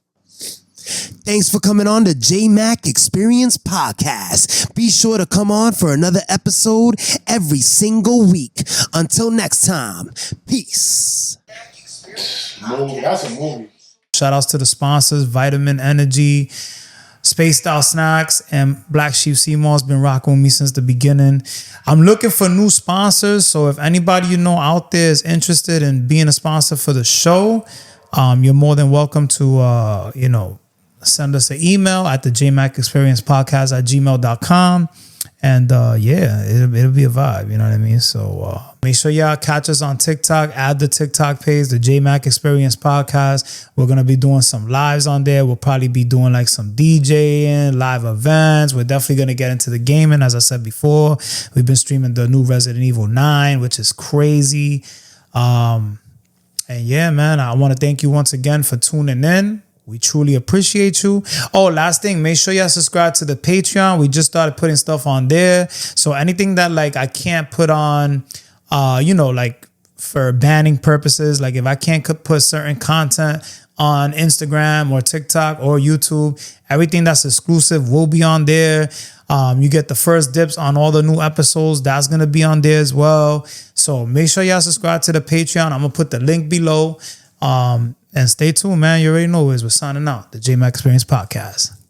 Thanks for coming on the Jmack Experience Podcast. Be sure to come on for another episode every single week. Until next time, peace. That's a movie. Shout outs to the sponsors, Vitamin Energy, Spaced Out Snacks, and Black Sheep Seamall's been rocking with me since the beginning. I'm looking for new sponsors, so if anybody you know out there is interested in being a sponsor for the show, you're more than welcome to, send us an email at the THEJMACKEXPERIENCEPODCAST@gmail.com. And it'll be a vibe, you know what I mean? So make sure y'all catch us on TikTok, add the TikTok page, the Jmack Experience Podcast. We're going to be doing some lives on there. We'll probably be doing like some DJing, live events. We're definitely going to get into the gaming. As I said before, we've been streaming the new Resident Evil 9, which is crazy. And yeah, man, I want to thank you once again for tuning in. We truly appreciate you. Oh, last thing, make sure y'all subscribe to the Patreon. We just started putting stuff on there. So anything that like I can't put on, like for banning purposes, like if I can't put certain content on Instagram or TikTok or YouTube, everything that's exclusive will be on there. You get the first dips on all the new episodes. That's going to be on there as well. So make sure y'all subscribe to the Patreon. I'm going to put the link below. And stay tuned, man. You already know we're signing out. The Jmack Experience Podcast.